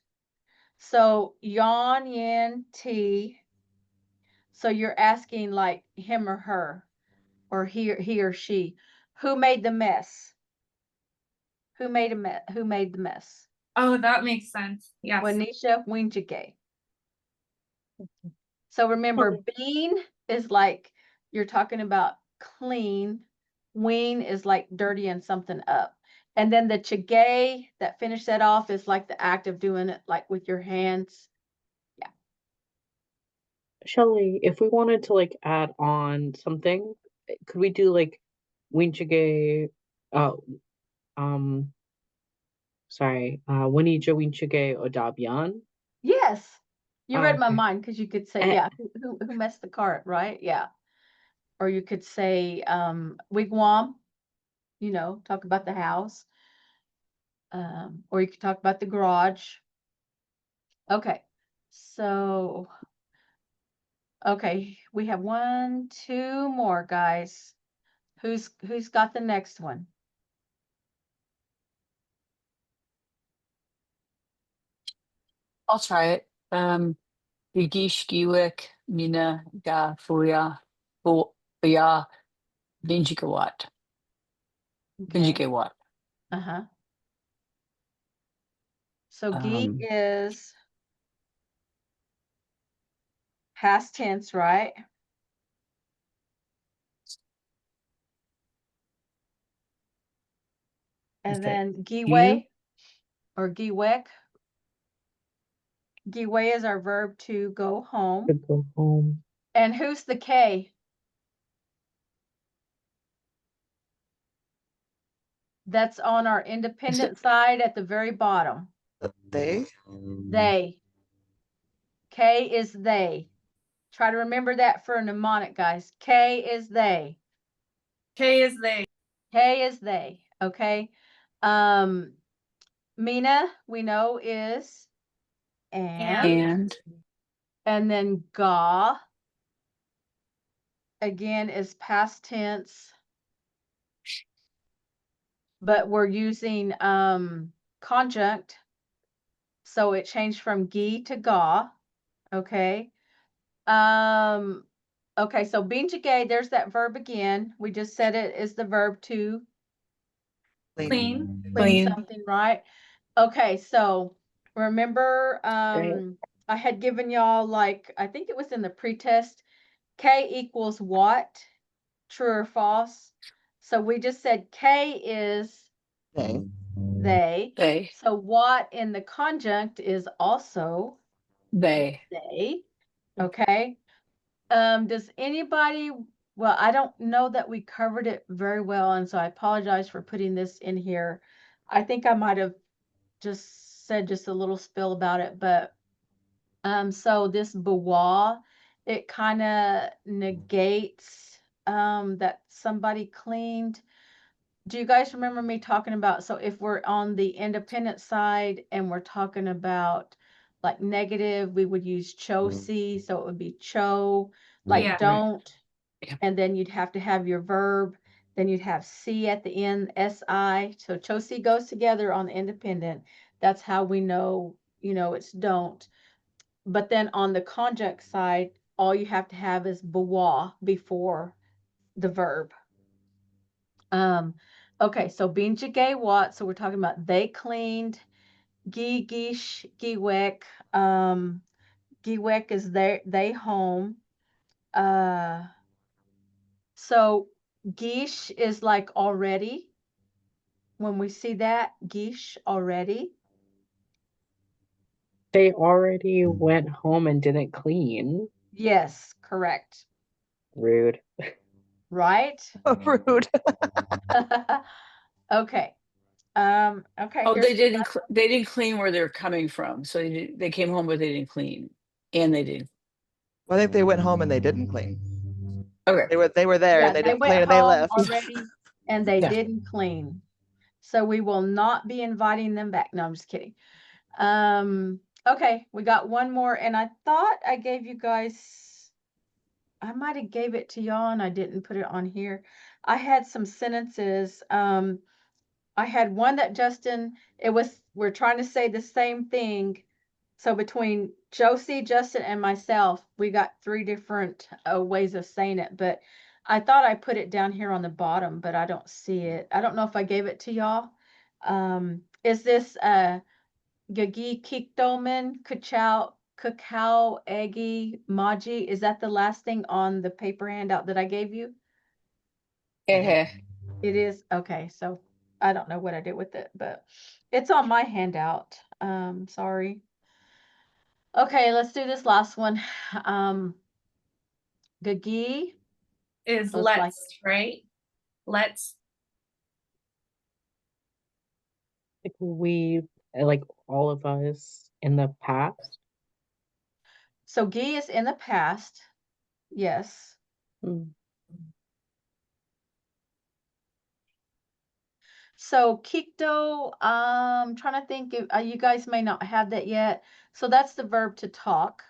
So yon, yin, T. So you're asking like him or her, or he or she. Who made the mess? Who made who made the mess? Oh, that makes sense. Yes. Wanisha Winjigay. So remember, bean is like you're talking about clean. Ween is like dirtying something up. And then the chagay that finished that off is like the act of doing it like with your hands. Yeah. Shelly, if we wanted to like add on something, could we do like Winchige Winija Winchige Odabyan? Yes. You read my Okay. mind because you could say, Eh. yeah, who messed the cart, right? Yeah. Or you could say wigwam, talk about the house. Or you could talk about the garage. Okay. So okay, we have 1, 2 more guys. Who's got the next one? I'll try it. Gigish Giwik Mina Ga Fuya Fuya Binjikawat. Okay. Binjikawat. Uh-huh. So geek is past tense, right? And then giwe or giwek. Giwe is our verb to go home. To go home. And who's the K? That's on our independent side at the very bottom. They? They. K is they. Try to remember that for a mnemonic, guys. K is they. K is they. K is they. Okay. Mina, we know is And and then ga again is past tense, but we're using conjunct, so it changed from gi to ga. Okay. Okay, so binjigay, there's that verb again. We just said it is the verb to Clean. clean Clean. something, right? Okay, so remember, I had given y'all, like, I think it was in the pretest, K equals what? True or false? So we just said K is They. they. They. So what in the conjunct is also They. they. Okay. Does anybody, well, I don't know that we covered it very well, and so I apologize for putting this in here. I think I might have just said just a little spill about it, but so this bawa, it kind of negates that somebody cleaned. Do you guys remember me talking about, so if we're on the independent side and we're talking about like negative, we would use chosi, so it would be cho, like Yeah. don't, Yeah. and then you'd have to have your verb, then you'd have si at the end, si, so chosi goes together on the independent. That's how we know, it's don't. But then on the conjunct side, all you have to have is bawa before the verb. Okay, so binjigay what? So we're talking about they cleaned. Gi gish giwek. Giwek is they home. So gish is like already. When we see that, gish already. They already went home and didn't clean. Yes, correct. Rude. Right? Rude. Okay. Okay, Oh, here's they didn't clean where they're coming from. So they came home, but they didn't clean. And they didn't. I think they went home and they didn't clean. Okay. They were there yeah, and they they didn't went clean and they home left. already and they Yeah. didn't clean. So we will not be inviting them back. No, I'm just kidding. Okay, we got one more, and I thought I gave you guys, I might have gave it to y'all and I didn't put it on here. I had some sentences. I had one that we're trying to say the same thing. So between Josie, Justin, and myself, we got 3 different ways of saying it, but I thought I put it down here on the bottom, but I don't see it. I don't know if I gave it to y'all. Is this Gagi Kikdoman, Cacao, Eggy, Maji? Is that the last thing on the paper handout that I gave you? Eh. It is? Okay, so I don't know what I did with it, but it's on my handout. Sorry. Okay, let's do this last one. Gagi Is looks like, let's, right? Let's. Like we, like all of us in the past. so gi is in the past. Yes. Hmm. So Kikdo, trying to think if you guys may not have that yet. So that's the verb to talk.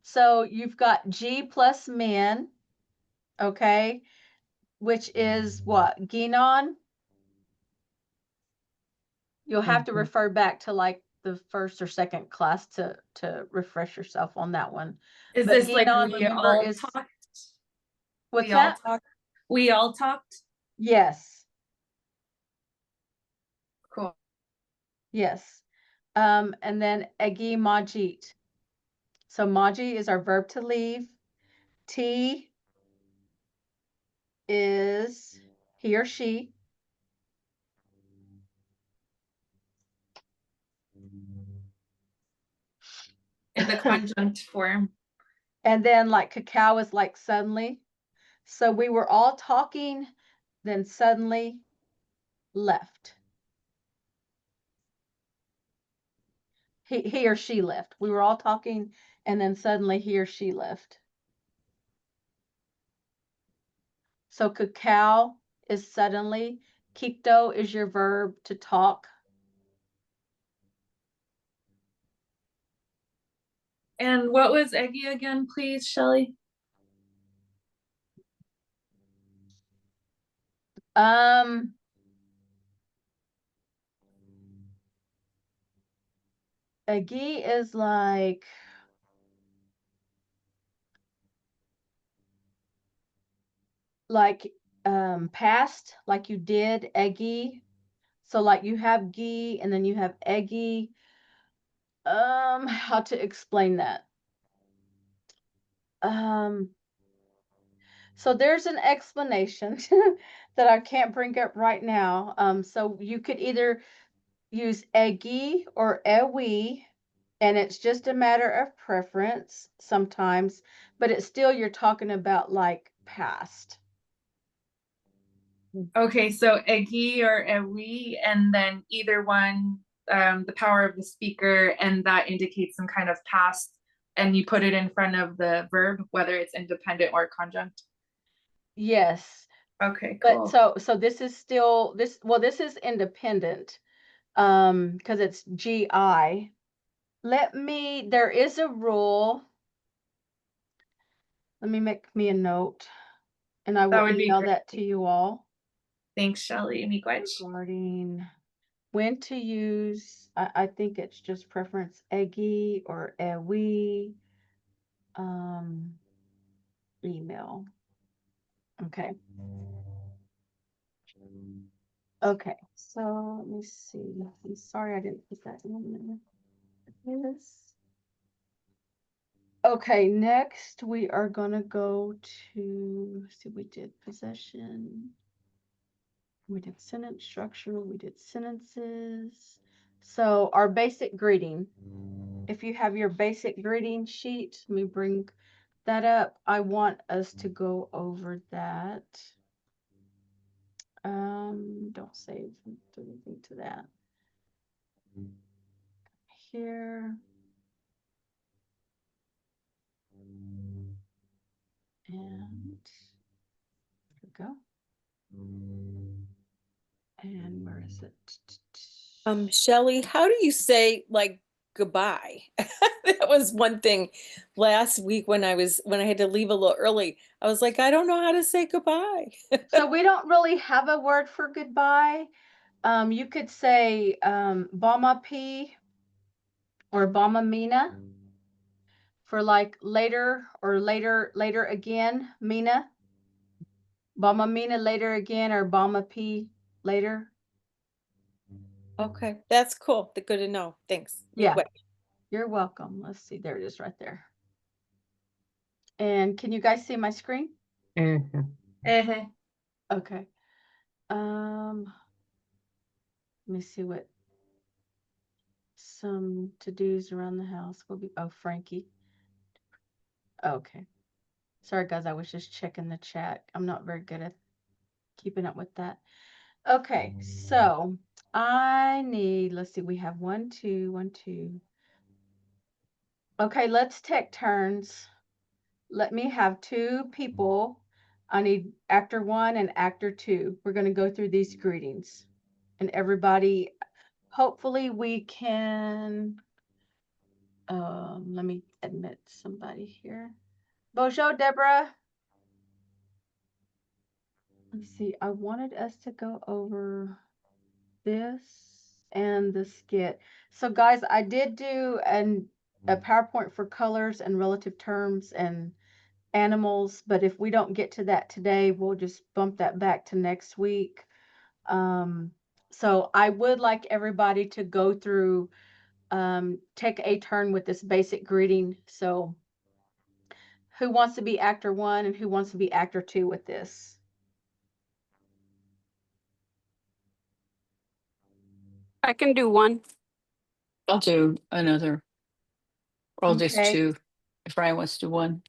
So you've got G plus men, okay, which is what? Ginon. You'll have to Mhm. refer back to like the first or second class to refresh yourself on that one. Is But this like Ginon, we remember, all is talked? what's We all that? talked. We all talked. Yes, Cool. yes. And then Egi Majit. So Maji is our verb to leave. T is he or she. In the conjunct form. And then like cacao is like suddenly. So we were all talking then suddenly left. He or she left. We were all talking and then suddenly he or she left. So cacao is suddenly. Kikto is your verb to talk. And what was Eggy again, please, Shelley? Agi is like past, like you did eggy. So like you have gi and then you have eggy. How to explain that? So there's an explanation that I can't bring up right now. So you could either use eggy or ewi, and it's just a matter of preference sometimes, but it's still you're talking about like past. Okay, so Eggy or Ewi, and then either one, the power of the speaker, and that indicates some kind of past, and you put it in front of the verb, whether it's independent or conjunct. Yes. Okay, cool. But so this is still this is independent because it's GI. There is a rule. Let me make me a note and I That will would be email great. that to you all Thanks, Shelley. Miigwech. regarding when to use. I think it's just preference eggy or ewi email. Okay. Okay, so let me see. I'm sorry I didn't put that in there. Yes. Okay, next we are gonna go to, see, we did possession. We did sentence structure, we did sentences. So our basic greeting. If you have your basic greeting sheet, let me bring that up. I want us to go over that. Don't save anything to that. Here. And there we go. And where is it? Shelley, how do you say like goodbye? That was one thing last week when I had to leave a little early. I was like, I don't know how to say goodbye. So we don't really have a word for goodbye. You could say Bama P or Bama Mina for like later or later again, Mina. Bama Mina later again or Bama P later. Okay, that's cool. Good to know. Thanks. Yeah. Miigwech. You're welcome. Let's see. There it is right there. And can you guys see my screen? Uh-huh. Okay. Let me see what some to-dos around the house will be. Oh, Frankie. Okay. Sorry, guys. I was just checking the chat. I'm not very good at keeping up with that. Okay. So I need, let's see. We have 1, 2, 1, 2. Okay. Let's take turns. Let me have 2 people. I need actor 1 and actor 2. We're going to go through these greetings. And everybody, hopefully we can, let me admit somebody here. Bonjour, Deborah. Let's see, I wanted us to go over this and the skit. So guys, I did do a PowerPoint for colors and relative terms and animals, but if we don't get to that today, we'll just bump that back to next week. So I would like everybody to go through, take a turn with this basic greeting. So who wants to be actor 1 and who wants to be actor 2 with this? I can do one. I'll do another. Or I'll just Okay. 2 if Ryan wants to do 1.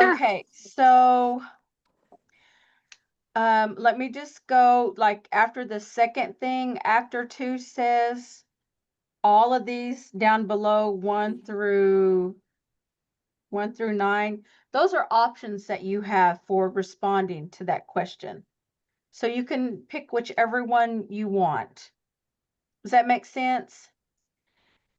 Okay, so Let me just go like after the second thing, after 2 says all of these down below 1 through 9, those are options that you have for responding to that question. So you can pick whichever one you want. Does that make sense?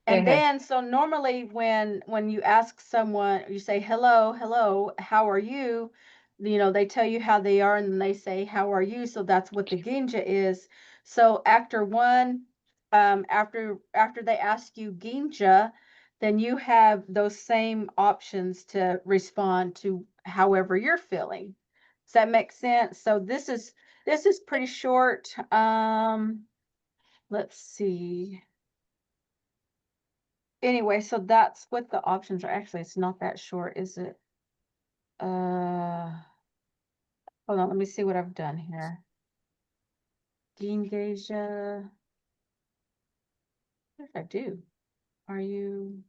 And Okay. then, so normally when you ask someone, you say, hello, hello, how are you? You know, they tell you how they are and then they say, how are you? So that's what the ginja is. So after one, after they ask you ginja, then you have those same options to respond to however you're feeling. Does that make sense? So this is pretty short. Let's see. Anyway, so that's what the options are. Actually, it's not that short, is it? Hold on, let me see what I've done here. Gingeja. What did I do? Are you?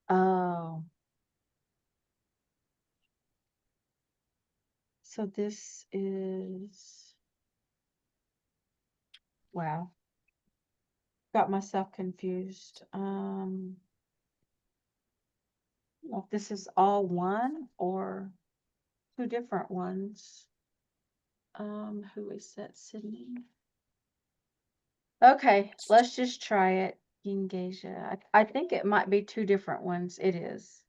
Oh. So this is, wow. Got myself confused. Well, this is all one or 2 different ones. Who is that, Sydney? Okay, let's just try it. Gingeja. I think it might be 2 different ones. It is.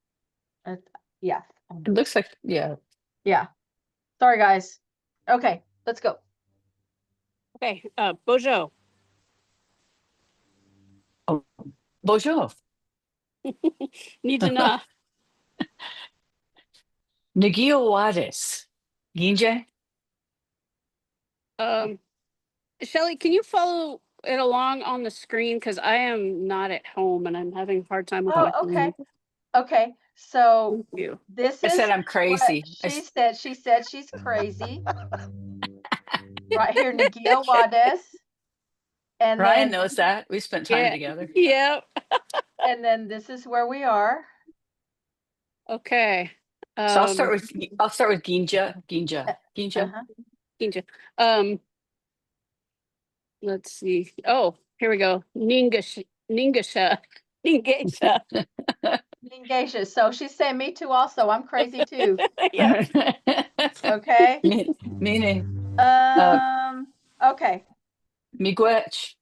Yeah. It looks like, yeah. Yeah. Sorry, guys. Okay, let's go. Okay, Bojo. Oh, bonjour. Nijana. Nagio Juarez. Ginje? Shelly, can you follow it along on the screen? Because I am not at home and I'm having a hard time with my Oh, okay. phone. Okay. So Thank you. this I is said I'm what crazy. she said. She said she's crazy. Right here, Nagia Wades. And Ryan then knows that. We spent time Yeah. together. Yep. this is where we are. Okay. So I'll start with Ginja. Ginja. Ginja. Uh-huh. Ginja. Let's see. Oh, here we go. Ningasha. Ningasha. Ningasha. Ningesha. So she's saying me too also. I'm crazy too. Yeah. Okay. Meaning, Okay. Miguech.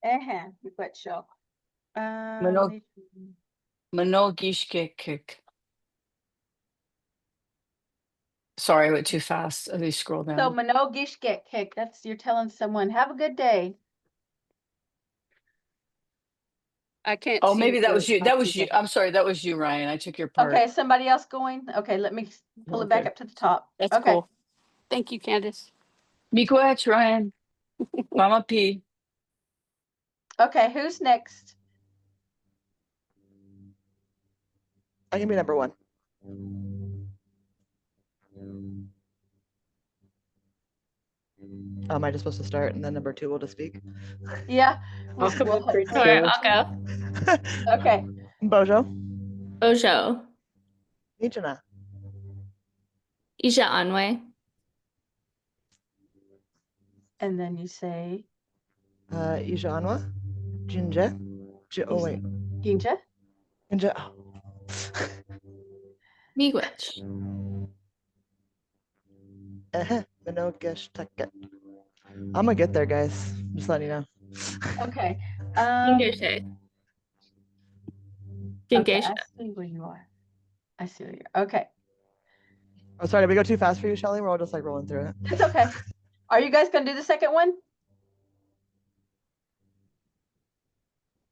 You bet show. Mano- Manogishkik. Sorry, I went too fast. Let me scroll So down. Manogish get kicked. That's you're telling someone, have a good day. I can't Oh, see maybe that the was you. That was options. you. I'm sorry. That was you, Ryan. I took your part. Okay, somebody else going? Okay, let me pull it back Okay. up to the top. That's Okay. cool. Thank you, Candace. Miguech, Ryan. Mama P. Okay, who's next? I can be number 1. Am I just supposed to start and then number 2 will just speak? Yeah. I'll come We'll up for see. Sure, 2. I'll go. Okay. Bojo. Bojo. Nijana. Ija Anwe. And then you say Ija Anwa. Jinja. Oh, wait. Ginja. Jinja. Oh. Miigwech. Minogish Tucket. I'm gonna get there, guys. Just letting you know. Okay. Gingeshe. Okay, Gingesha. I see where you are. I see where you are. Okay. Oh, sorry, did we go too fast for you, Shelly? We're all just like rolling through it. It's okay. Are you guys gonna do the second one?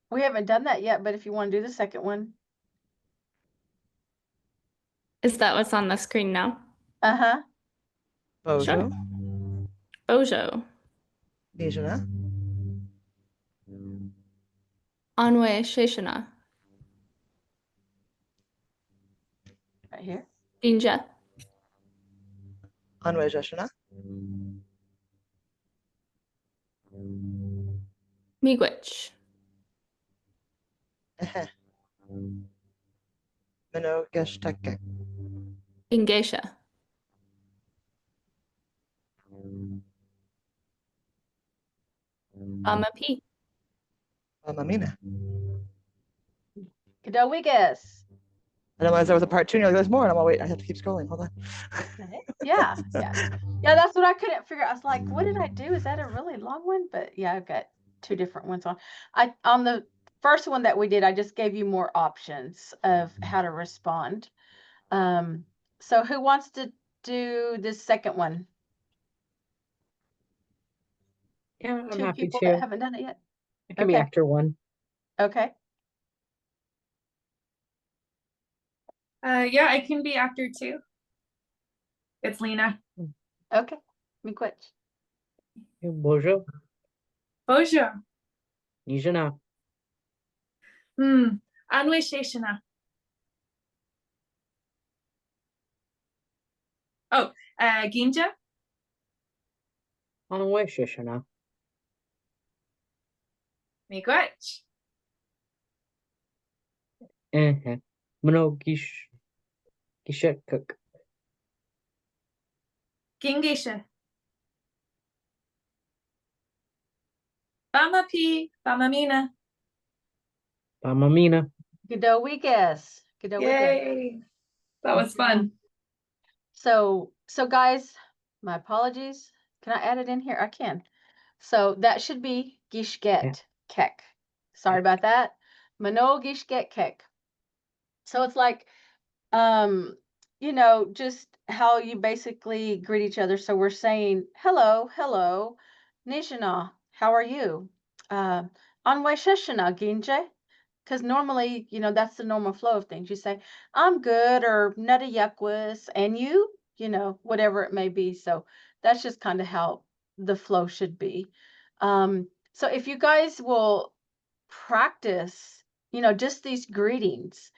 We haven't done that yet, but if you want to do the second one. Is that what's on the screen now? Uh-huh. Bojo. Bojo. Nijana. Anwe Sheshana. Right here. Ginja. Anwe Jeshana. Miigwech. Minogish Tucket. Ingesha. Mama P. Mina. Kadowigas. I realized there was a part 2 and you're like, there's more. And I'm like, wait, I have to keep scrolling. Hold on. Yeah, yeah. Yeah, that's what I couldn't figure out. I was like, what did I do? Is that a really long one? But yeah, I've got 2 different ones on. On the first one that we did, I just gave you more options of how to respond. So who wants to do this second one? Yeah, I'm 2 happy people that to. haven't done it yet. It can be Okay. after 1. Okay. Yeah, I can be after 2. It's Lena. Okay. Miigwech. Bonjour. Bonjour. Nijana. Anwe Sheshana. Oh, Ginja. Anwe Shishana. Miigwech. Mano Gishet Cook. Gingisha. Bama P. Bama Mina. Mamamina. Kadowigas. Kadowigas. Yay. That was fun. So guys, my apologies. Can I add it in here? I can. So that should be Gishget Kek. Sorry about that. Mano Gishget Kek. So it's like, just how you basically greet each other. So we're saying, hello, hello, Nishina, how are you? Anwe Shishina Ginje. Because normally, that's the normal flow of things. You say, I'm good, or Nutta Yuckwis, and you, whatever it may be. So that's just kind of how the flow should be. So if you guys will practice, just these greetings,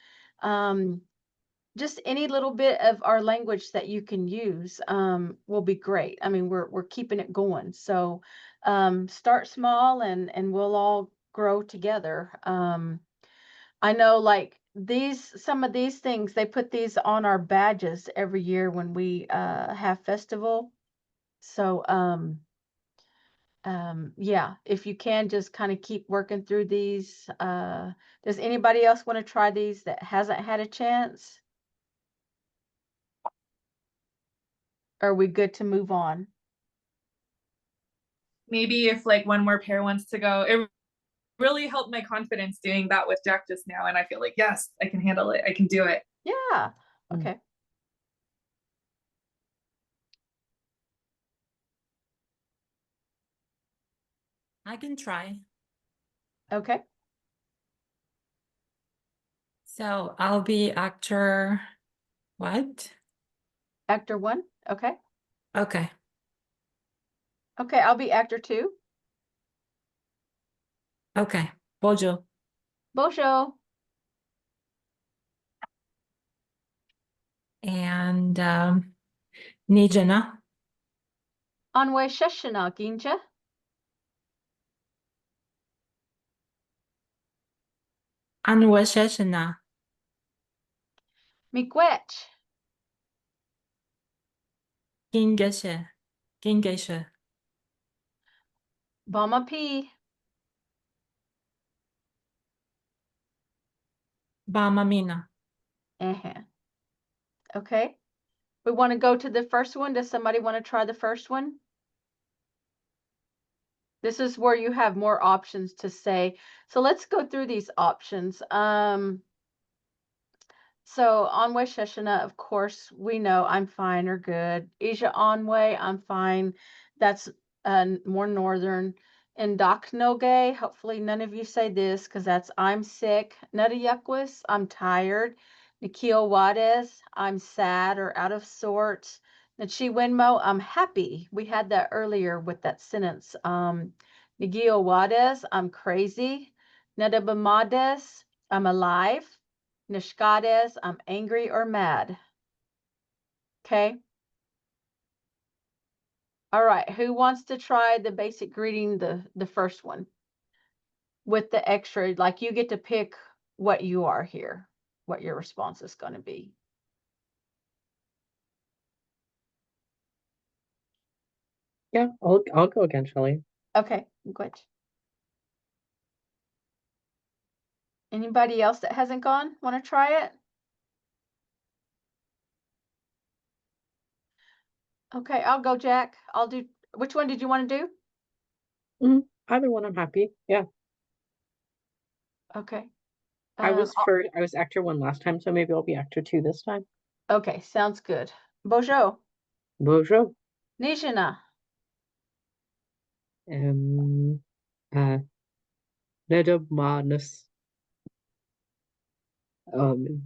just any little bit of our language that you can use will be great. I mean, we're keeping it going. So start small and we'll all grow together. I know, like, some of these things, they put these on our badges every year when we have festival. So yeah, if you can just kind of keep working through these. Does anybody else want to try these that hasn't had a chance? Are we good to move on? Maybe if like one more pair wants to go. It really helped my confidence doing that with Jack just now. And I feel like, yes, I can handle it. I can do it. Yeah. Okay. I can try. Okay. So I'll be actor what? Actor 1. Okay. Okay. Okay, I'll be actor 2. Okay. Bojo. Bosho. And Nijana. Anwe Sheshana Ginja. Anwashashana. Miigwech. Gingesha. Gingesha. Bama P. Bamamina. Uh-huh. Okay. We want to go to the first one. Does somebody want to try the first one? This is where you have more options to say. So let's go through these options. So Anwe Sheshana, of course, we know I'm fine or good. Ija Anwe, I'm fine. That's more northern. Indoknoge, hopefully none of you say this because that's I'm sick. Nutayukwis, I'm tired. Nikhil Juarez, I'm sad or out of sorts. Nachi Winmo, I'm happy. We had that earlier with that sentence. Nigio Juarez, I'm crazy. Nedabamades, I'm alive. Nishkades, I'm angry or mad. Okay. All right. Who wants to try the basic greeting, the first one? With the extra, like you get to pick what you are here, what your response is going to be. Yeah, I'll go again, Shelley. Okay, good. Anybody else that hasn't gone want to try it? Okay, I'll go, Jack. I'll do. Which one did you want to do? Either one, I'm happy. Yeah, Okay. I was I'll- I was actor 1 last time, so maybe I'll be actor 2 this time. Okay, sounds good. Bonjour. Bonjour. Nijana. Uh, Nedomanus.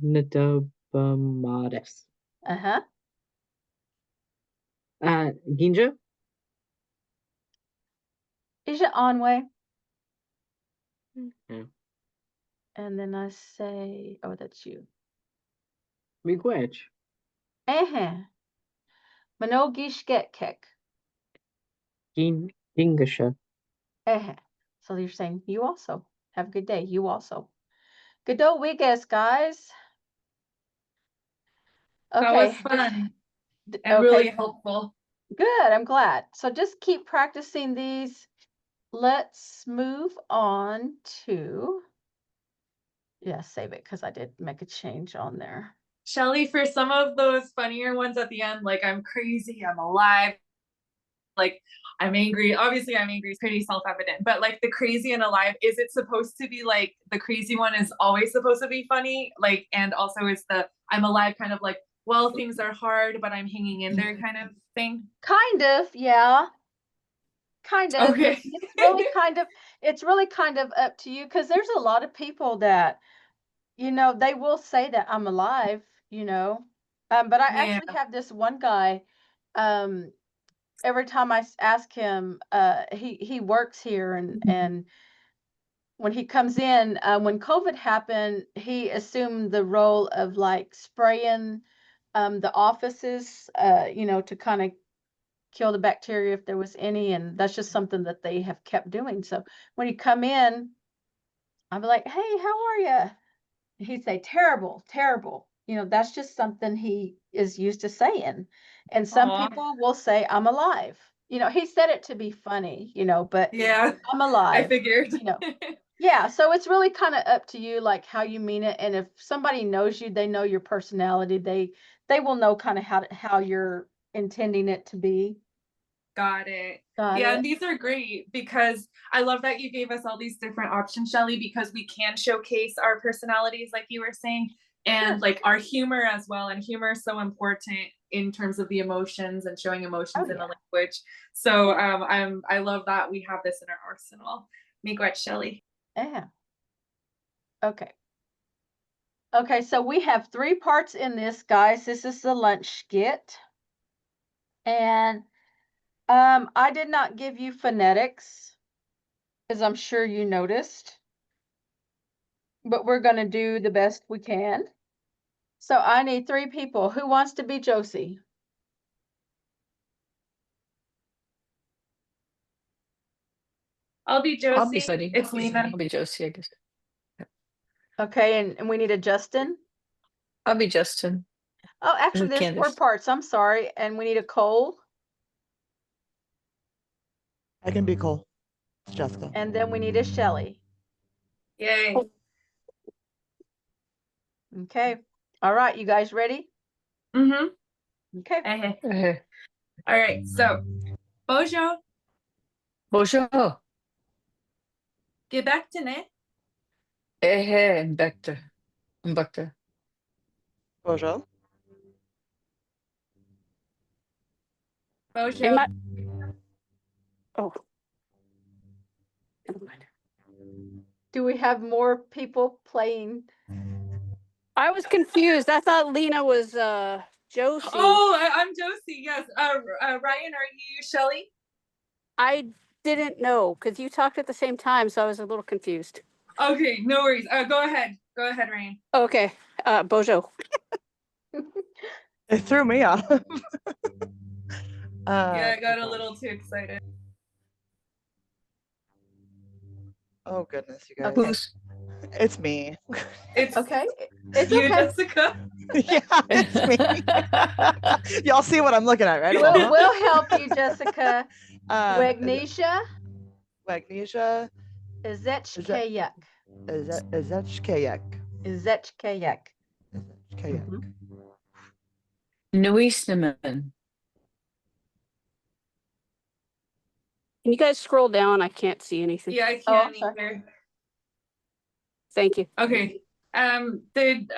Nedomaris. Uh-huh. Ginja. Ija Onwe. Yeah. And then I say, oh, that's you. Miigwech. Manogish Getkek. Gingasha. So you're saying you also. Have a good day. You also. Good weekends, guys. That Okay. was fun and Okay. really helpful. Good. I'm glad. So just keep practicing these. Let's move on to, yeah, save it because I did make a change on there. Shelly, for some of those funnier ones at the end, like I'm crazy, I'm alive, like I'm angry. Obviously, I'm angry is pretty self-evident, but like the crazy and alive, is it supposed to be like the crazy one is always supposed to be funny? Like, and also is the I'm alive kind of like, well, things are hard, but I'm hanging in there kind of thing? Kind of, yeah. Kind of. Okay. It's really kind of up to you because there's a lot of people that, they will say that I'm alive, but I Yeah. actually have this one guy, every time I ask him, he works here and when he comes in, when COVID happened, he assumed the role of like spraying the offices, to kind of kill the bacteria if there was any, and that's just something that they have kept doing. So when you come in, I'll be like, "Hey, how are you?" He'd say, "Terrible, terrible." That's just something he is used to saying. And some Aw. people will say, "I'm alive." He said it to be funny, but Yeah, I'm I alive. figured. Yeah, so it's really kind of up to you, like how you mean it. And if somebody knows you, they know your personality. They will know kind of how you're intending it to be. Got it. Got Yeah, it. and these are great because I love that you gave us all these different options, Shelly, because we can showcase our personalities, like you were saying, and like our humor as well. And humor is so important in terms of the emotions and showing emotions in the language. So I love that we have this in our arsenal. Miigwech, Shelly. Yeah. Okay. Okay, so we have 3 parts in this, guys. This is the lunch skit. And I did not give you phonetics, as I'm sure you noticed. But we're going to do the best we can. So I need 3 people. Who wants to be Josie? I'll be Josie. I'll be Sunny. It's Lena. I'll be Josie, I guess. Okay, and we need a Justin. I'll be Justin. Oh, actually, there's 4 Candace. parts. I'm sorry. And we need a Cole. I can be Cole. It's Jessica. And then we need a Shelly. Yay. Okay. All right, you guys ready? Mm-hmm. Okay. All right, so Bonjour. Bonjour. Get back to ne. Back to. Bonjour. Bonjour. Oh. Never mind. Do we have more people playing? I was confused. I thought Lena was Josie. Oh, I'm Josie. Yes. Ryan, are you Shelly? I didn't know because you talked at the same time, so I was a little confused. Okay, no worries. Go ahead. Go ahead, Ryan. Okay. Bojo. It threw me off. Yeah, I got a little too excited. Oh goodness, you guys. Okay. It's me. It's Okay. It's you, okay. Jessica. Yeah, it's me. Y'all see what I'm looking at, right? We'll help you, Jessica. Wagnesia, Wagnesia. Ezechkayak, Ezechkayak. Ezechkayak. Kayak. Mhm. Nuisnaman. Can you guys scroll down? I can't see anything. Yeah, I Oh, I'm can't sorry. either. Thank you. Okay. Did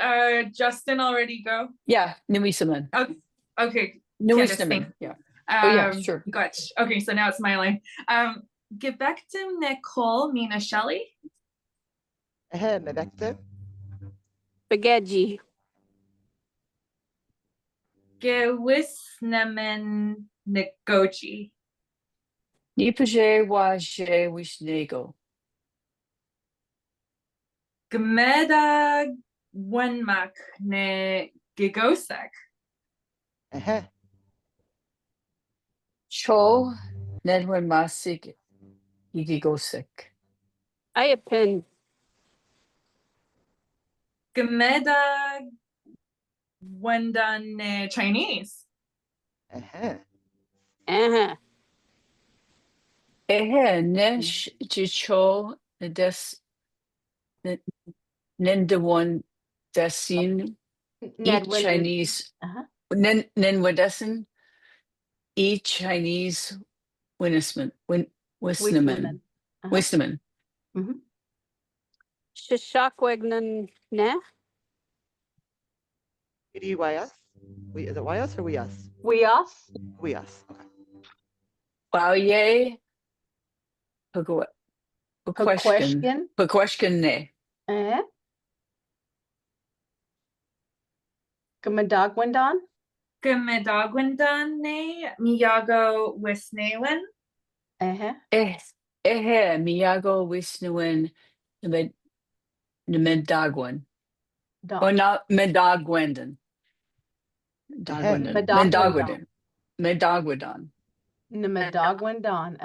Justin already go? Yeah, Nuisnaman. Okay. Okay. Candace, Nuisnaman. thank- Yeah. Oh, yeah, sure. Gotcha. Okay, so now it's my line. Get back to Nicole, Mina Shelley. Mebekte. Spaghetti. Gewisnemen Nigoji. Nipaje waje wishnego. Gmeda Wenmak ne Gigosek. Cho nedwen masik igigosek. I have pin. Gmeda Wendan ne Chinese. Uh-huh. Ehe nesh jicho nedes nendewan desin Ned eat Winded. Chinese Uh-huh. nenwedesin eat Chinese winisman wisnaman Uh-huh. wisnaman. Mhm. Shishakwegnan ne? Is it Wyas or Weas? Weos, Weas. Okay. Wow ye question Pequeshkin, ne. Gamadagwindon, Gmedagwindan ne Miyago Wisnewin. Ehe miyago wisnuin nemedagwan. Or Don, not medagwenden. Dagwenden. Medagweden. Medagwedon. Nemedagwindon,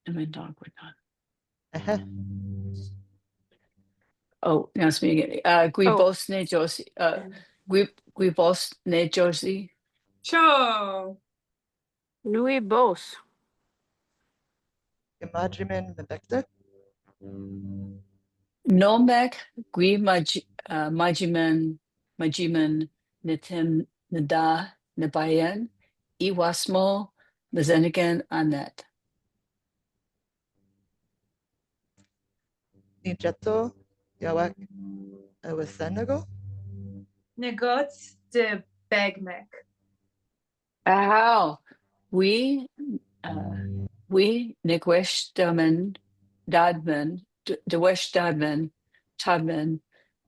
Medagwedon. Oh, now it's me again. Guibosne Josie. Guibosne Josie. Cho. Nui Bos. Imajiman Mebekte. Nomek majiman nitim nada nabayan iwasmo mazenigan anet. Nijeto. Yawak. Wasenago. Negots de Begmek. How we Nigweshdaman Dadman Deweshdadman Tadman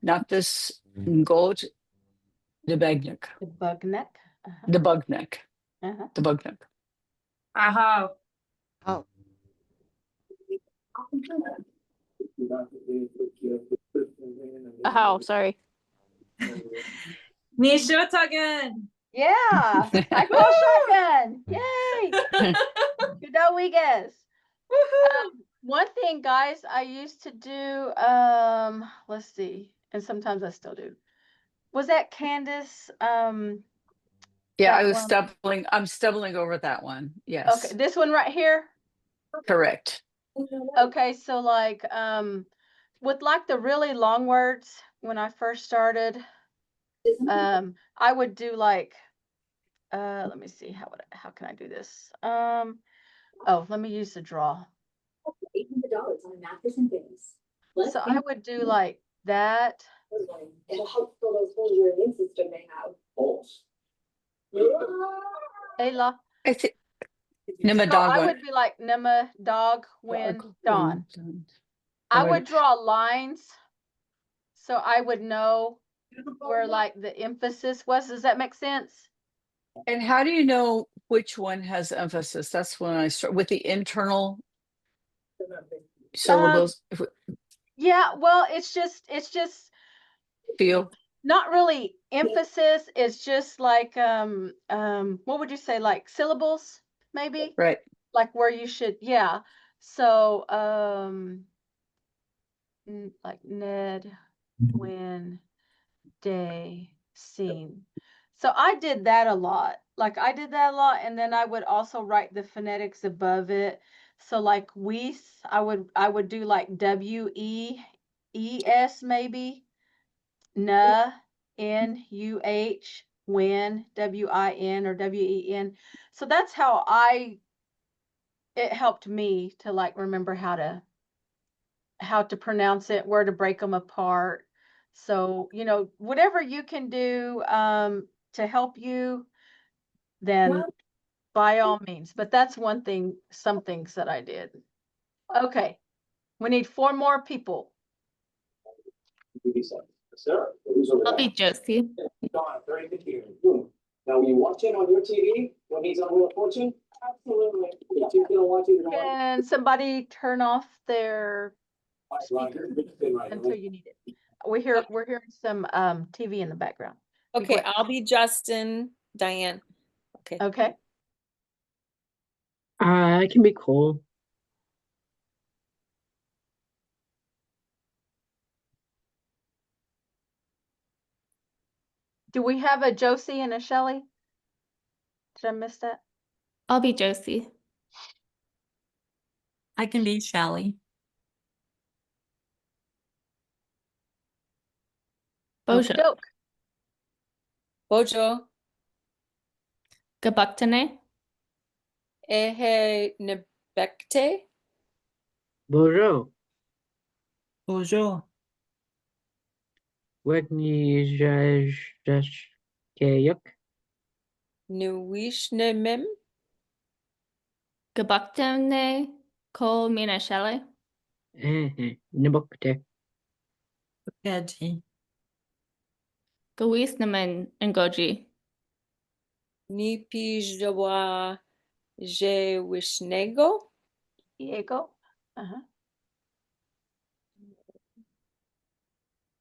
Napis Gold the Begnik. the Bugneck, The Bugneck. The Bugneck. Aha. Oh. How? Sorry. Nishotagan. Yeah, I call shotgun. Yay! Kudowigas. One thing, guys, I used to do, let's see, and sometimes I still do. Was that Candace? Yeah, That I was one? stumbling. I'm stumbling over that one. Yes. Okay, this one right here. Correct. Okay, so like, with like the really long words, when I first started, I would do like, let me see, how can I do this? Oh, let me use the draw. $800 on a mattress and base. So I would do like that. It'll help fill those holes your immune system may have. Holes. Ayla. I think So I Nimadagwan. would be like Nema dog when dawn. I would draw lines so I would know where like the emphasis was. Does that make sense? And how do you know which one has emphasis? That's when I start with the internal syllables. If we Yeah, well, it's just feel not really emphasis. It's just like what would you say, like syllables, maybe? right. Like where you should, yeah. So like Ned, when, day, scene. So I did that a lot. like I did that a lot, and then I would also write the phonetics above it. So like Weiss, I would do like WEES maybe, Nuh, NUH, win, WIN or WEN. So that's how it helped me to like remember how to pronounce it, where to break them apart. So, whatever you can do to help you, then by all means. But that's one thing, some things that I did. Okay. We need 4 more people. I'll be Josie. Now, will you watch it on your TV when he's on Wheel of Fortune? Absolutely. If you're gonna watch it, Can somebody turn off their speaker until you need it? We're hearing some TV in the background. Be Okay, quick. I'll be Justin, Diane. Okay. Okay. I can be Cole. Do we have a Josie and a Shelley? Did I miss that? I'll be Josie. I can be Shelly. Bojo. Okey-doke. Bojo, Gabuktane. Ehe Nebekte, Bonjour. Bonjour. Wegni Kayuk. Nuishnemim, Gabuktane. Kol Mina Shelley. Nibukte. Edgy. Gawisnaman Ngoji. Nipijawa Je Wishnego, Diego. Uh-huh.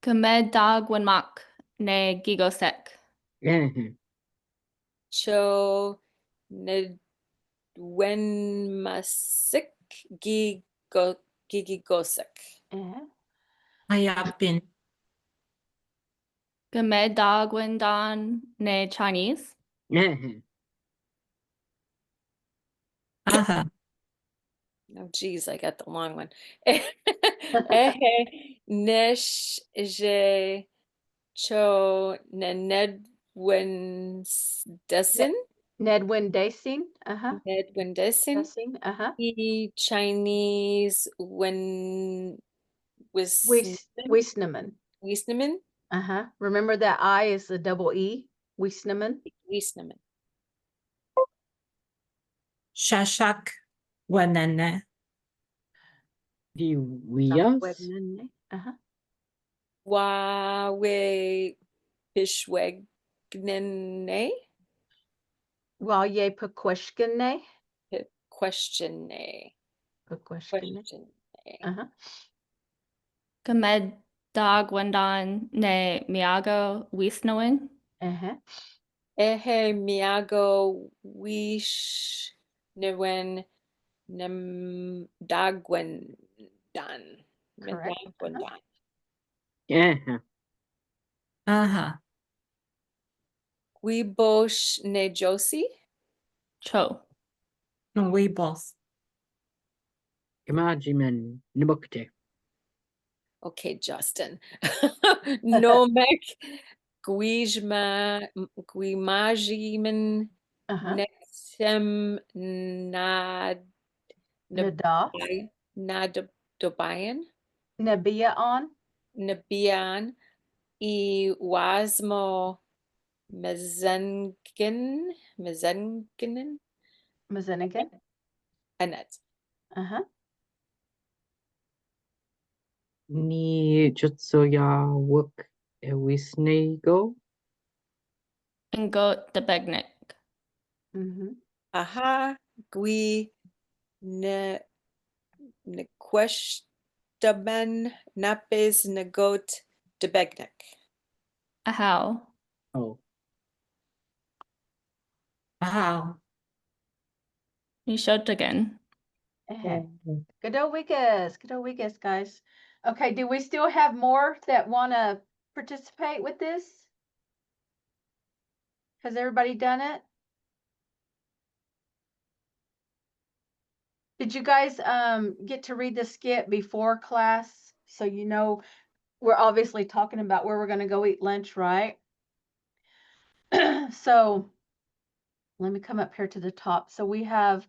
Kamed Dagwanmak. Ne Gigosek. Cho Nedwenmasik Gigigosek. Uh-huh. Ayapin. Gamed Dagwandan. Ne Chinese. Aha. Oh, geez, I got the long one. Ehe Nesh Je Cho Nedwendesin. Nedwin Dacing. Uh-huh. Nedwendesin. Dacing. Uh-huh. E Chinese when Wisneman. Wiesneman. Uh-huh. Remember that I is the double E? Wisneman. Wiesneman. Shashak. Wanene. Diwias. Wednene. Uh-huh. Wawe Pishwegnene. Walye Pequeshkene. Questione. Pequeshkene. Uh-huh. Gamed Dagwandan. Ne Miago. Wisnoin. Uh-huh. Ehe miago wish newen nem dagwen dan. Correct. Uh-huh. Aha. Guibosh ne Josie. Cho. No, we both. Kamajiman Nibukte. Okay, Justin. Nomek Guimajiman Uh-huh. Nexem Nad Nada. Nadobayan Nabia on. Nabian E Wasmo Mezengin Mazenigan. Annette. Uh-huh. Ni Jutsuya Wuk Wisnego. Ngo Debegnik. Mm-hmm. Aha Gui ne Nequestaben Napes Negot Debegnik. Ahow. Oh. Wow. Nishotagan. Uh-huh. Good old weekends, guys. Okay, do we still have more that want to participate with this? Has everybody done it? Did you guys get to read the skit before class? So you know we're obviously talking about where we're gonna go eat lunch, right? So let me come up here to the top. So we have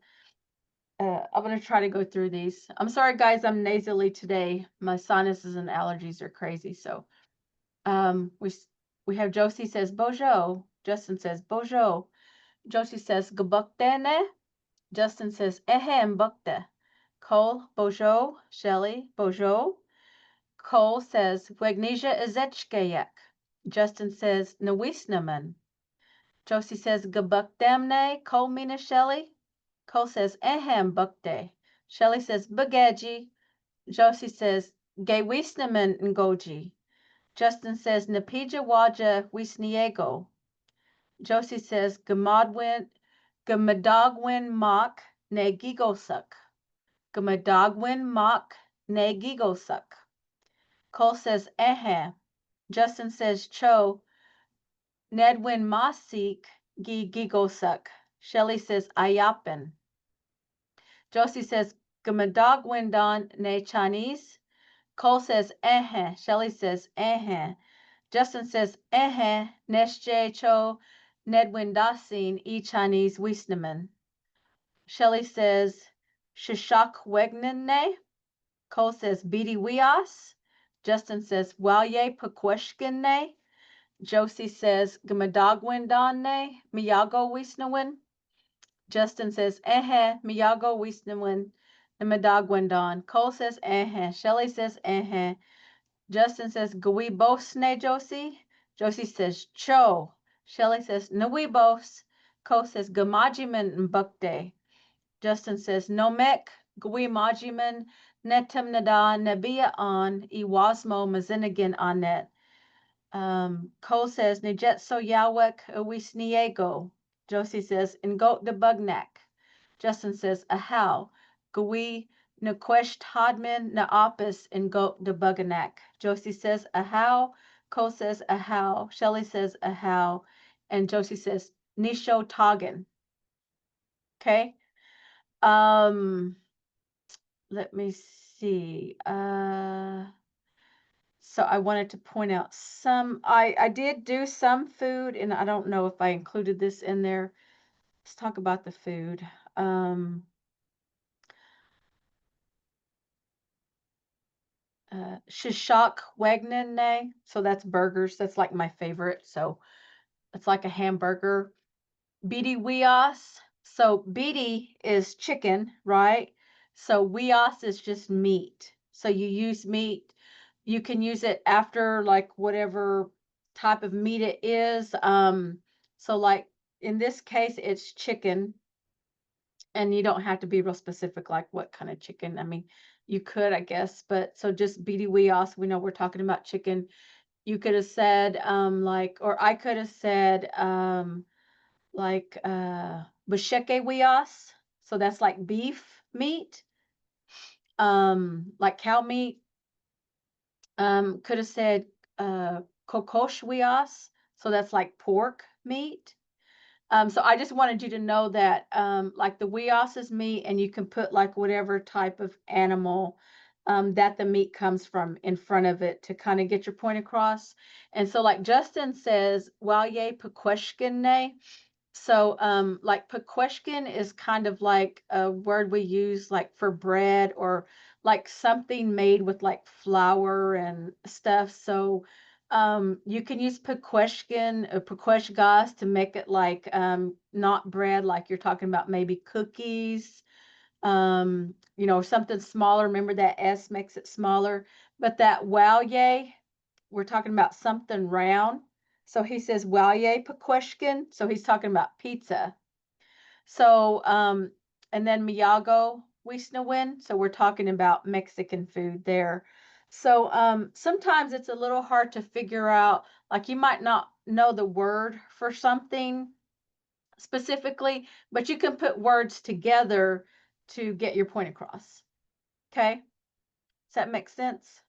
I'm gonna try to go through these. I'm sorry guys, I'm nasally today. My sinuses and allergies are crazy. So we have Josie says Bojo. Justin says Bojo. Josie says Gabuktene. Justin says Ehem Bukte. Cole Bojo. Shelly Bojo. Cole says Wegnesia Izechkayak. Justin says Nawisnaman. Josie says Gabuktemne. Cole Mina Shelly. Cole says Ehem Bukte. Shelly says Bagaji. Josie says Gawisnaman Ngoji. Justin says Napija Waja Wisniego. Josie says Gamadwin Mock Ne Gigosuk. Gamadagwin Mock Ne Gigosuk. Cole says Justin says Cho Nedwin Masik Gigosuk. Shelly says Ayapin. Josie says Gamadagwin Don Ne Chinese. Cole says Shelly says Justin says Neshje Cho Nedwindasin E Chinese Wisnaman. Shelly says Shishak Wegnene. Cole says Bidi Wias. Justin says Walye Pequeshkine. Josie says Gamadagwindane Miyago Wisnawin. Justin says Miyago Wisnawin Namadagwindan. Cole says Shelly says Justin says Gawibosne Josie. Josie says Cho. Shelly says Nawibos. Cole says Gamajiman Mbukde. Justin says Nomek Gwimajiman Netem Nada Nebia on Iwasmo Mazinigan Anet. Cole says Nijetso Yawek Awisniego. Josie says Ingot de Bugnak. Justin says Ahow. Gwi Nequesh Todman Naapis Ingot de Buganak. Josie says Ahow. Cole says Ahow. Shelly says Ahow. And Josie says Nisho Toggin. Okay. Let me see. So I wanted to point out some, I did do some food, and I don't know if I included this in there. Let's talk about the food. Shishak Wagnane. So that's burgers. That's like my favorite. So it's like a hamburger. Bidi Wias. So bidi is chicken, right? So wias is just meat. So you use meat. You can use it after like whatever type of meat it is. So like in this case, it's chicken. And you don't have to be real specific like what kind of chicken. I mean, you could, I guess, but so just bidi wias, we know we're talking about chicken. You could have said like, or I could have said like basheke wias, so that's like beef meat, like cow meat. Could have said kokosh wias, so that's like pork meat. So I just wanted you to know that like the wias is meat, and you can put like whatever type of animal that the meat comes from in front of it to kind of get your point across. And so like Justin says, walye pequeshkine. So, like pequeshkin is kind of like a word we use like for bread or like something made with like flour and stuff. So, you can use pequeshkin or pequeshgas to make it like not bread, like you're talking about maybe cookies, you know, something smaller. Remember that S makes it smaller, but that walye, we're talking about something round. So he says Walye Pequeshkin. So he's talking about pizza. So and then Miyago Wisnawin. So we're talking about Mexican food there. So sometimes it's a little hard to figure out, like you might not know the word for something specifically, but you can put words together to get your point across. Okay? Does that make sense?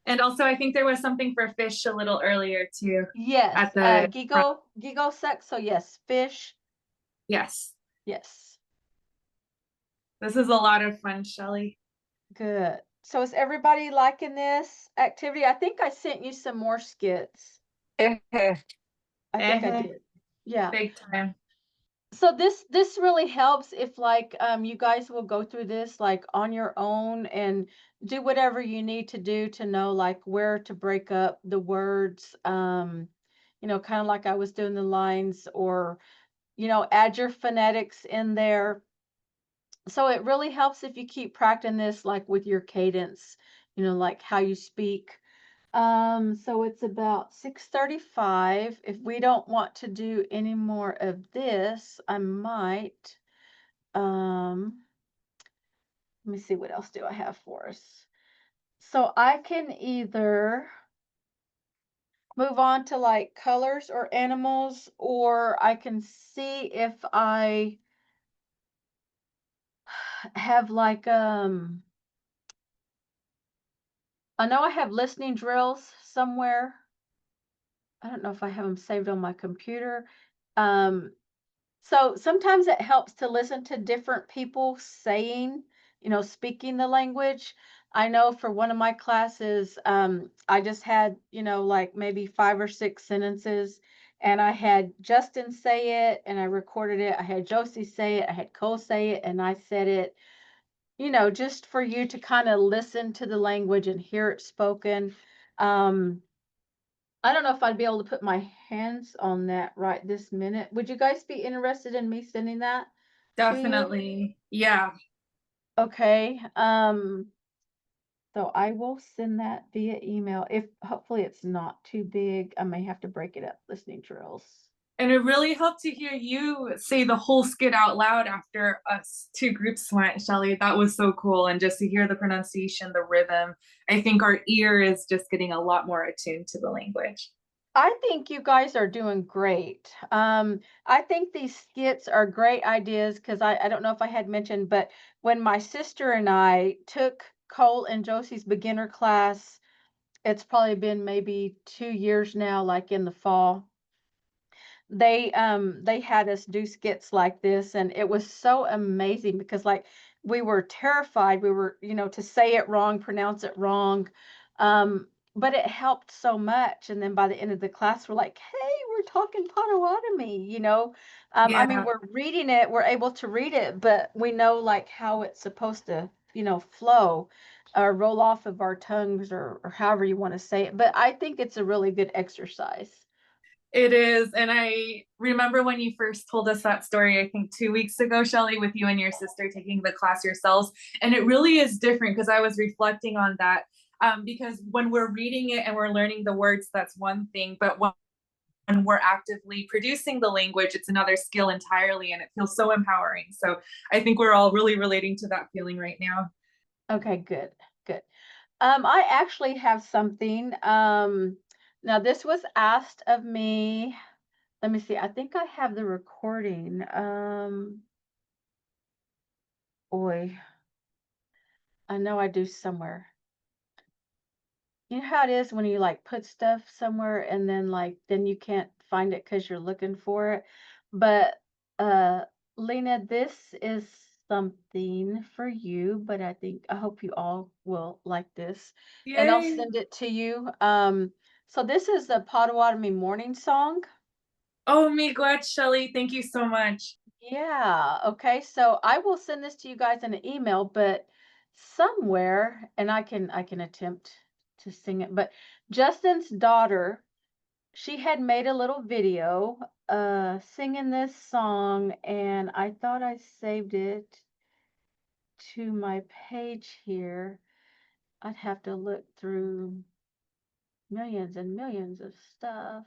And also, I think there was something for fish a little earlier too. Yes. At the Gigo sex. So yes, fish. Yes. Yes. This is a lot of fun, Shelley. Good. So is everybody liking this activity? I think I sent you some more skits. I think I did. Yeah. Big time. So this really helps if like you guys will go through this like on your own and do whatever you need to do to know like where to break up the words, you know, kind of like I was doing the lines, or you know, add your phonetics in there. So it really helps if you keep practicing this like with your cadence, you know, like how you speak. So it's about 6:35. If we don't want to do any more of this, I might let me see, what else do I have for us? So I can either move on to like colors or animals, or I can see if I have like I know I have listening drills somewhere. I don't know if I have them saved on my computer. Um, so sometimes it helps to listen to different people saying, you know, speaking the language. I know for one of my classes, I just had, you know, like maybe 5 or 6 sentences, and I had Justin say it and I recorded it. I had Josie say it. I had Cole say it and I said it, you know, just for you to kind of listen to the language and hear it spoken. Um, I don't know if I'd be able to put my hands on that right this minute. Would you guys be interested in me sending that to you? Definitely. Yeah. Okay. So I will send that via email. If hopefully it's not too big. I may have to break it up, listening drills. And it really helped to hear you say the whole skit out loud after us two groups went, Shelley. That was so cool. And just to hear the pronunciation, the rhythm, I think our ear is just getting a lot more attuned to the language. I think you guys are doing great. I think these skits are great ideas because I don't know if I had mentioned, but when my sister and I took Cole and Josie's beginner class, it's probably been maybe 2 years now, like in the fall. They had us do skits like this, and it was so amazing because like we were terrified. We were, you know, to say it wrong, pronounce it wrong. But it helped so much. And then by the end of the class, we're like, hey, we're talking Potawatomi, you know. I mean, Yeah. we're reading it, we're able to read it, but we know like how it's supposed to, you know, flow or roll off of our tongues, or however you want to say it. But I think it's a really good exercise. It is. And I remember when you first told us that story, I think 2 weeks ago, Shelley, with you and your sister taking the class yourselves. And it really is different because I was reflecting on that. Because when we're reading it and we're learning the words, that's one thing. But when we're actively producing the language, it's another skill entirely. And it feels so empowering. So I think we're all really relating to that feeling right now. Okay, good, good. I actually have something. Now this was asked of me. Let me see. I think I have the recording. Boy, I know I do somewhere. You know how it is when you like put stuff somewhere and then like then you can't find it because you're looking for it. But uh Lena, this is something for you, but I hope you all will like this. And I'll Yay. send it to you. So this is the Potawatomi morning song. Oh, me glad, Shelley. Thank you so much. Yeah, okay. So I will send this to you guys in an email, but somewhere, and I can attempt to sing it, but Justin's daughter, she had made a little video singing this song, and I thought I saved it to my page here. I'd have to look through millions and millions of stuff,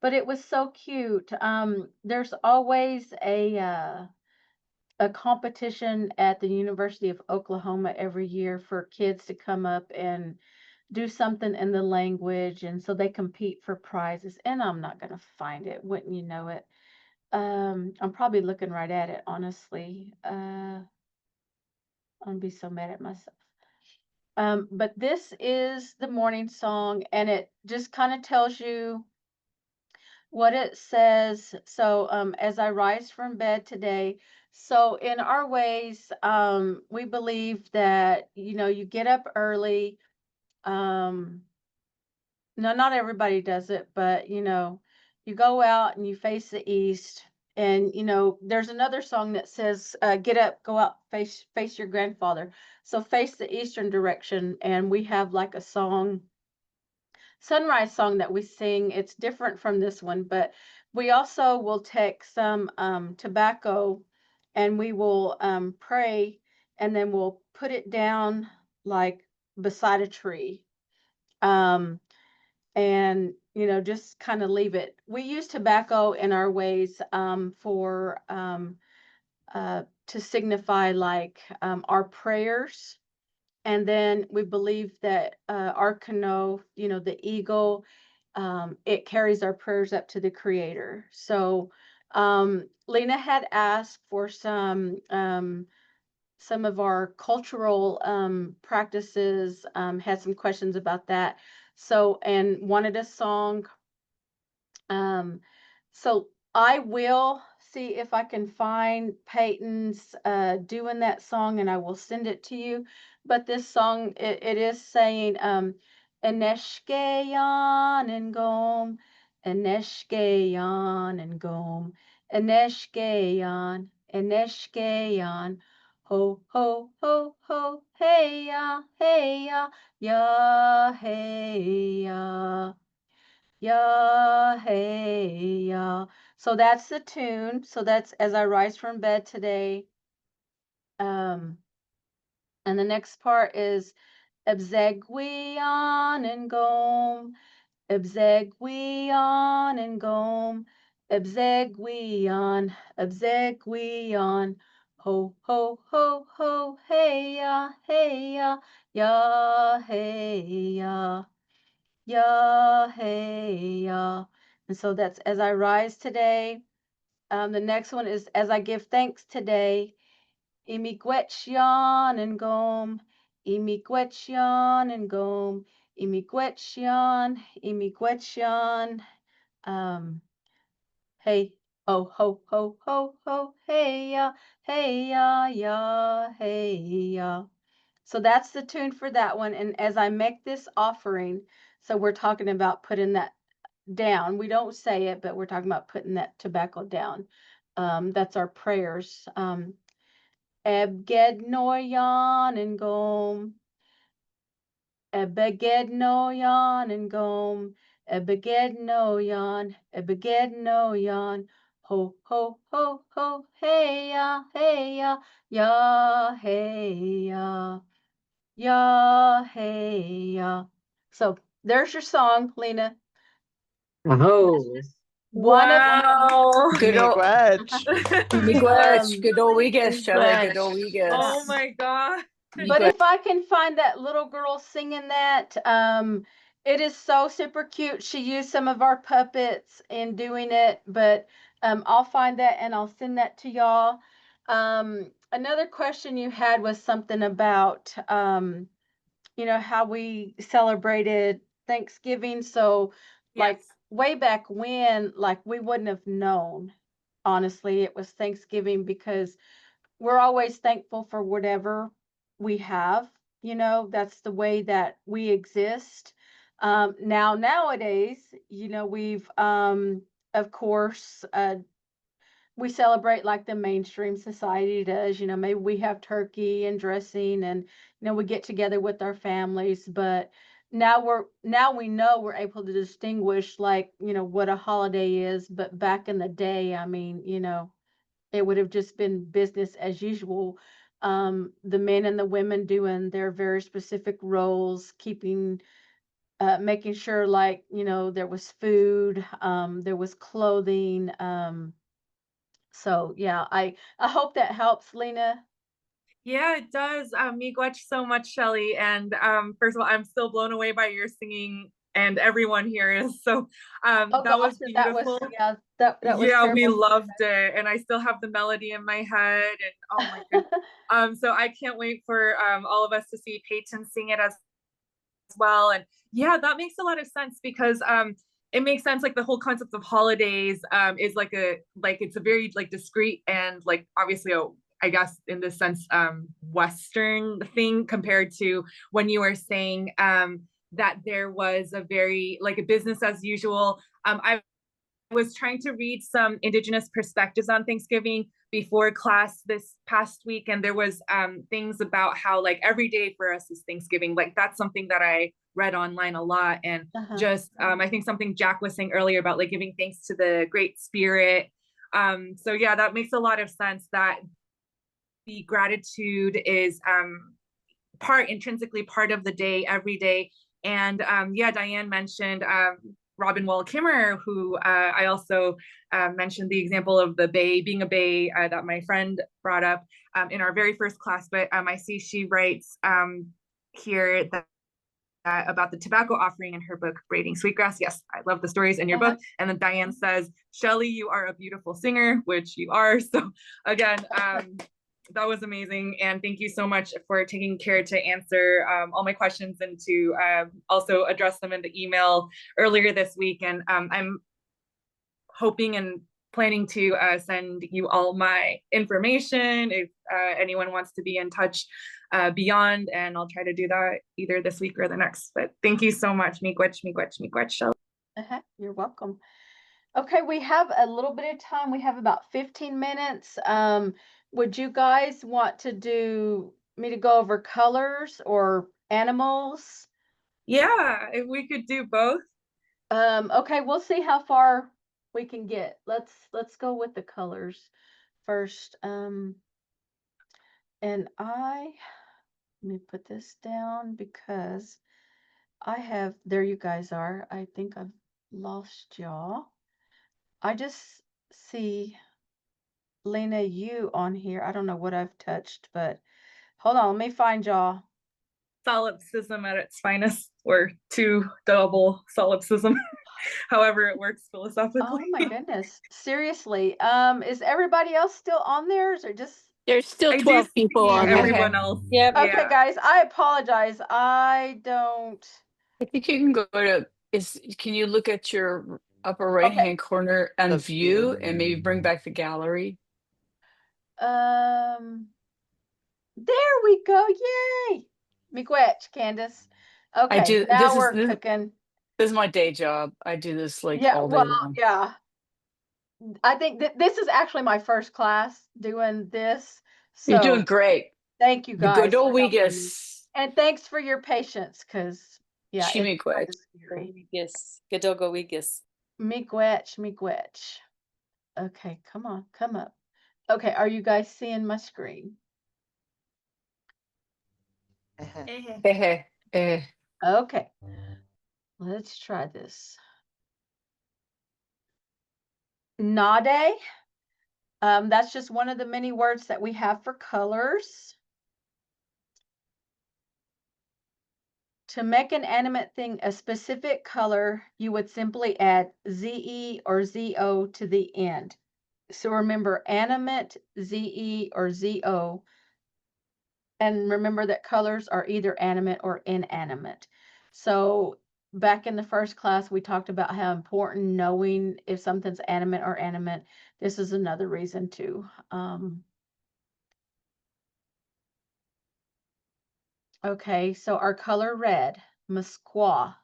but it was so cute. There's always a competition at the University of Oklahoma every year for kids to come up and do something in the language, and so they compete for prizes. And I'm not going to find it, wouldn't you know it? I'm probably looking right at it, honestly. I'm gonna be so mad at myself. But this is the morning song, and it just kind of tells you what it says. So, as I rise from bed today, so in our ways, we believe that, you get up early. Um, no, not everybody does it, but you go out and you face the east. And there's another song that says, "Get up, go out, face your grandfather." So face the eastern direction, and we have like a sunrise song that we sing. It's different from this one, but we also will take some tobacco, and we will pray, and then we'll put it down like beside a tree. Um, and just kind of leave it. We use tobacco in our ways for to signify like our prayers. And then we believe that our canoe, the eagle, it carries our prayers up to the Creator. So Lena had asked for some of our cultural practices, had some questions about that. So, and wanted a song. Um, so I will see if I can find Peyton's doing that song, and I will send it to you. But this song, it is saying, Eneshkeyan and Gom, Eneshkeyan and Gom, Eneshkeyan, Eneshkeyan, ho, ho, ho, ho, hey ya, hey ya. Yeah, hey, yeah. So that's the tune. So that's as I rise from bed today. Um, and the next part is Ebzegwion and Gom, Ebzegwion and Gom, Ebzegwion, Ebzegwion. Ho, ho, ho, ho, hey, ya, hey, ya. Yeah, hey, yeah. And so that's as I rise today. The next one is as I give thanks today. Imigwetchion and gom, Imigwetchion and gom, Imigwetchion. Um, hey, oh, ho, ho, ho, ho, hey, ya, hey, ya. So that's the tune for that one. And as I make this offering, so we're talking about putting that down. We don't say it, but we're talking about putting that tobacco down. That's our prayers. Ebged noyan and gom. Ebeged noyan and gom. Ebeged noyan. Ebeged noyan. Ho, ho, ho, ho, hey ya, ya, hey ya. Yeah, hey, yeah. So there's your song, Lena. Oh, One of Wow. Good old Miigwech. Miigwech, good old Big Weegas, Shelley, good old Miigwech. Weegas. Oh my God. But if I can find that little girl singing that, it is so super cute. She used some of our puppets in doing it, but I'll find that and I'll send that to y'all. Another question you had was something about how we celebrated Thanksgiving. So, like Yes. way back when, like we wouldn't have known, honestly, it was Thanksgiving because we're always thankful for whatever we have. That's the way that we exist. Nowadays, we've, of course, we celebrate like the mainstream society does. Maybe we have turkey and dressing, and we get together with our families. But now we know we're able to distinguish like what a holiday is. But back in the day, I mean, it would have just been business as usual. The men and the women doing their very specific roles, making sure like there was food, there was clothing. So yeah, I hope that helps, Lena. Yeah, it does. Miigwech so much, Shelley. And first of all, I'm still blown away by your singing, and everyone here is. So Oh that was gosh, that was beautiful. yeah, that was Yeah, we terrible. loved it. And I still have the melody in my head. And oh my goodness. So I can't wait for all of us to see Peyton sing it as well. And yeah, that makes a lot of sense because it makes sense. Like the whole concept of holidays is like it's a very like discreet and like obviously I guess in this sense Western thing compared to when you were saying that there was a very like a business as usual. I was trying to read some Indigenous perspectives on Thanksgiving before class this past week, and there was things about how like every day for us is Thanksgiving. Like that's something that I read online a lot, and just I think something Jack was saying earlier about like giving thanks to the Great Spirit. So yeah, that makes a lot of sense. That the gratitude is intrinsically part of the day every day. And yeah, Diane mentioned Robin Wall Kimmerer, who I also mentioned the example of the bay being a bay that my friend brought up in our very first class. But I see she writes here that about the tobacco offering in her book, Braiding Sweetgrass. Yes, I love the stories in your book. And then Diane says, Shelley, you are a beautiful singer, which you are. So again, that was amazing. And thank you so much for taking care to answer all my questions and to also address them in the email earlier this week. And I'm hoping and planning to send you all my information if anyone wants to be in touch beyond, and I'll try to do that either this week or the next. But thank you so much. Miigwech, Shelley. You're welcome. Okay, we have a little bit of time. We have about 15 minutes. Would you guys want to do me to go over colors or animals? Yeah, if we could do both. Okay, we'll see how far we can get. Let's go with the colors first. And let me put this down because there you guys are. I think I've lost y'all. I just see Lena, you on here. I don't know what I've touched, but hold on, let me find y'all. Solipsism at its finest, or two double solipsism, however it works philosophically. Oh my goodness. Seriously. Is everybody else still on theirs or just There's still 12 people on there. Everyone else. Yep. Okay, guys, I apologize. I don't. I think you can go to can you look at your upper right hand corner and Of view view. and maybe bring back the gallery? There we go. Yay. Miigwech, Candace. Okay, now we're cooking. This is my day job. I do this like Yeah, all day well, long. yeah. I think that this is actually my first class doing this. So You're doing great. thank you guys. for helping me. Vigodowigas. And thanks for your patience, because yeah, it's Chimiquet. kind of scary. Yes. Gadogowigas. Miigwech. Okay, come on, come up. Okay, are you guys seeing my screen? Okay, let's try this. Nade. That's just one of the many words that we have for colors. To make an animate thing a specific color, you would simply add ZE or ZO to the end. So remember animate, ZE or ZO. And remember that colors are either animate or inanimate. So back in the first class, we talked about how important knowing if something's animate or animate. This is another reason too. Okay, so our color red, Musqua,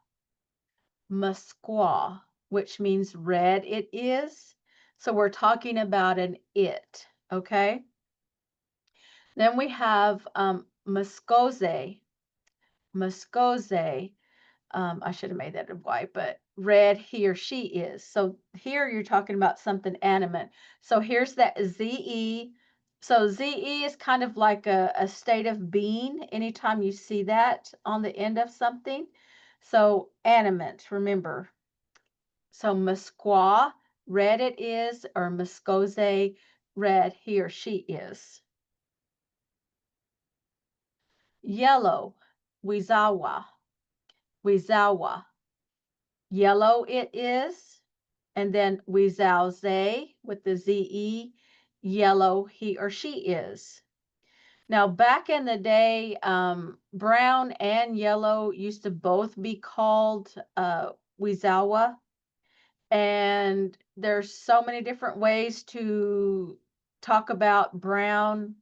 which means red it is. So we're talking about an it, okay? Then we have Muscose. I should have made that a white, but red he or she is. So here you're talking about something animate. So here's that ZE. So ZE is kind of like a state of being anytime you see that on the end of something. So animate, remember. So Musqua, red it is, or Muscose, red he or she is. Yellow, Wizawa. Yellow it is, and then Wizauze with the ZE, yellow he or she is. Now, back in the day, brown and yellow used to both be called Wizawa. And there's so many different ways to talk about brown.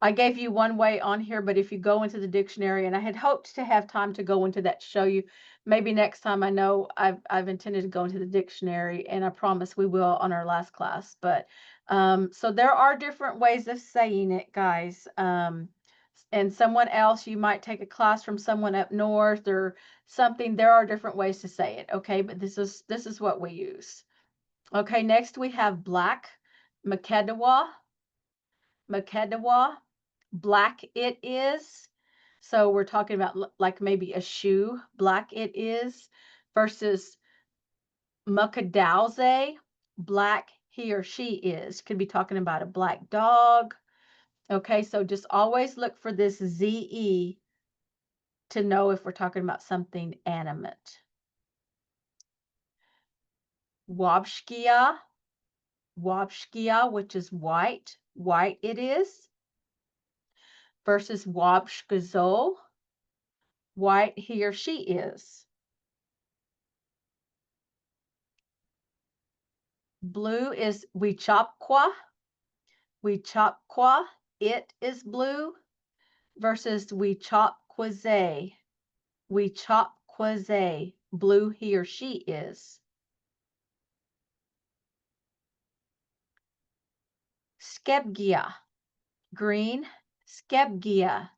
I gave you one way on here, but if you go into the dictionary, and I had hoped to have time to go into that to show you, maybe next time. I know I've intended to go into the dictionary, and I promise we will on our last class. But so there are different ways of saying it, guys. And someone else, you might take a class from someone up north or something. There are different ways to say it, okay? But this is what we use. Okay, next we have black, Makedawa. Makedawa, black it is. So we're talking about like maybe a shoe, black it is, versus Mukadauze, black he or she is. Could be talking about a black dog. Okay, so just always look for this ZE to know if we're talking about something animate. Wabshkia, Wabshkia, which is white, white it is, versus Wabshkazo, white he or she is. Blue is Wichapqua, Wichapqua, it is blue, versus Wichapquaze, Wichapquaze, blue he or she is. Skebgia, green, Skebgia,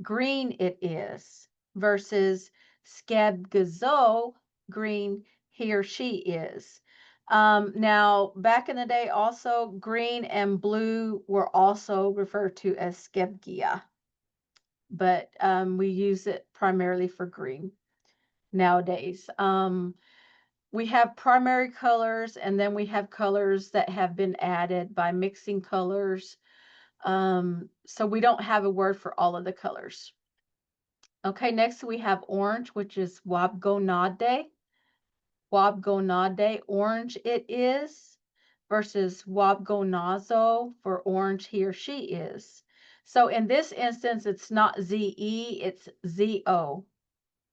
green it is, versus Skebgazo, green he or she is. Now, back in the day, also green and blue were also referred to as Skebgia, but we use it primarily for green nowadays. We have primary colors, and then we have colors that have been added by mixing colors. So we don't have a word for all of the colors. Okay, next we have orange, which is Wabgonade. Wabgonade, orange it is, versus Wabgonazo, for orange he or she is. So in this instance, it's not ZE, it's ZO.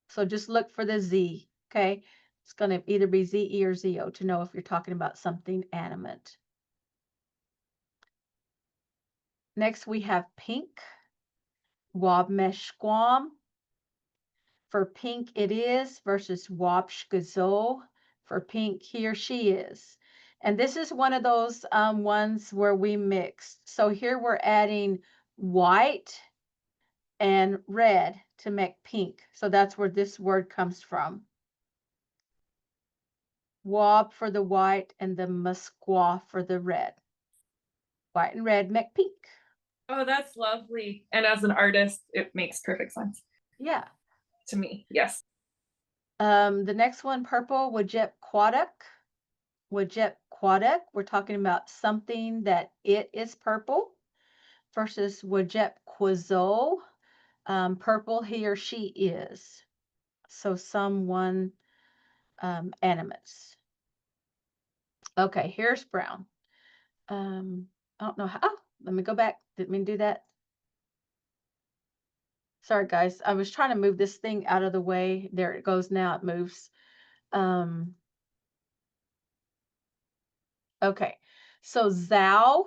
So just look for the Z, okay? It's going to either be ZE or ZO to know if you're talking about something animate. Next, we have pink, Wabmeshquam. For pink it is, versus Wabshkazo, for pink he or she is. And this is one of those ones where we mixed. So here we're adding white and red to make pink. So that's where this word comes from. Wab for the white and the Musqua for the red. White and red make pink. Oh, that's lovely. And as an artist, it makes perfect sense. Yeah. To me, yes. The next one, purple, Wajep Quadak. Wajep Quadak, we're talking about something that it is purple, versus Wajep Quazo, purple he or she is. So someone animates. Okay, here's brown. I don't know how. Oh, let me go back. Didn't mean to do that. Sorry, guys. I was trying to move this thing out of the way. There it goes now. It moves. Okay. So Zhao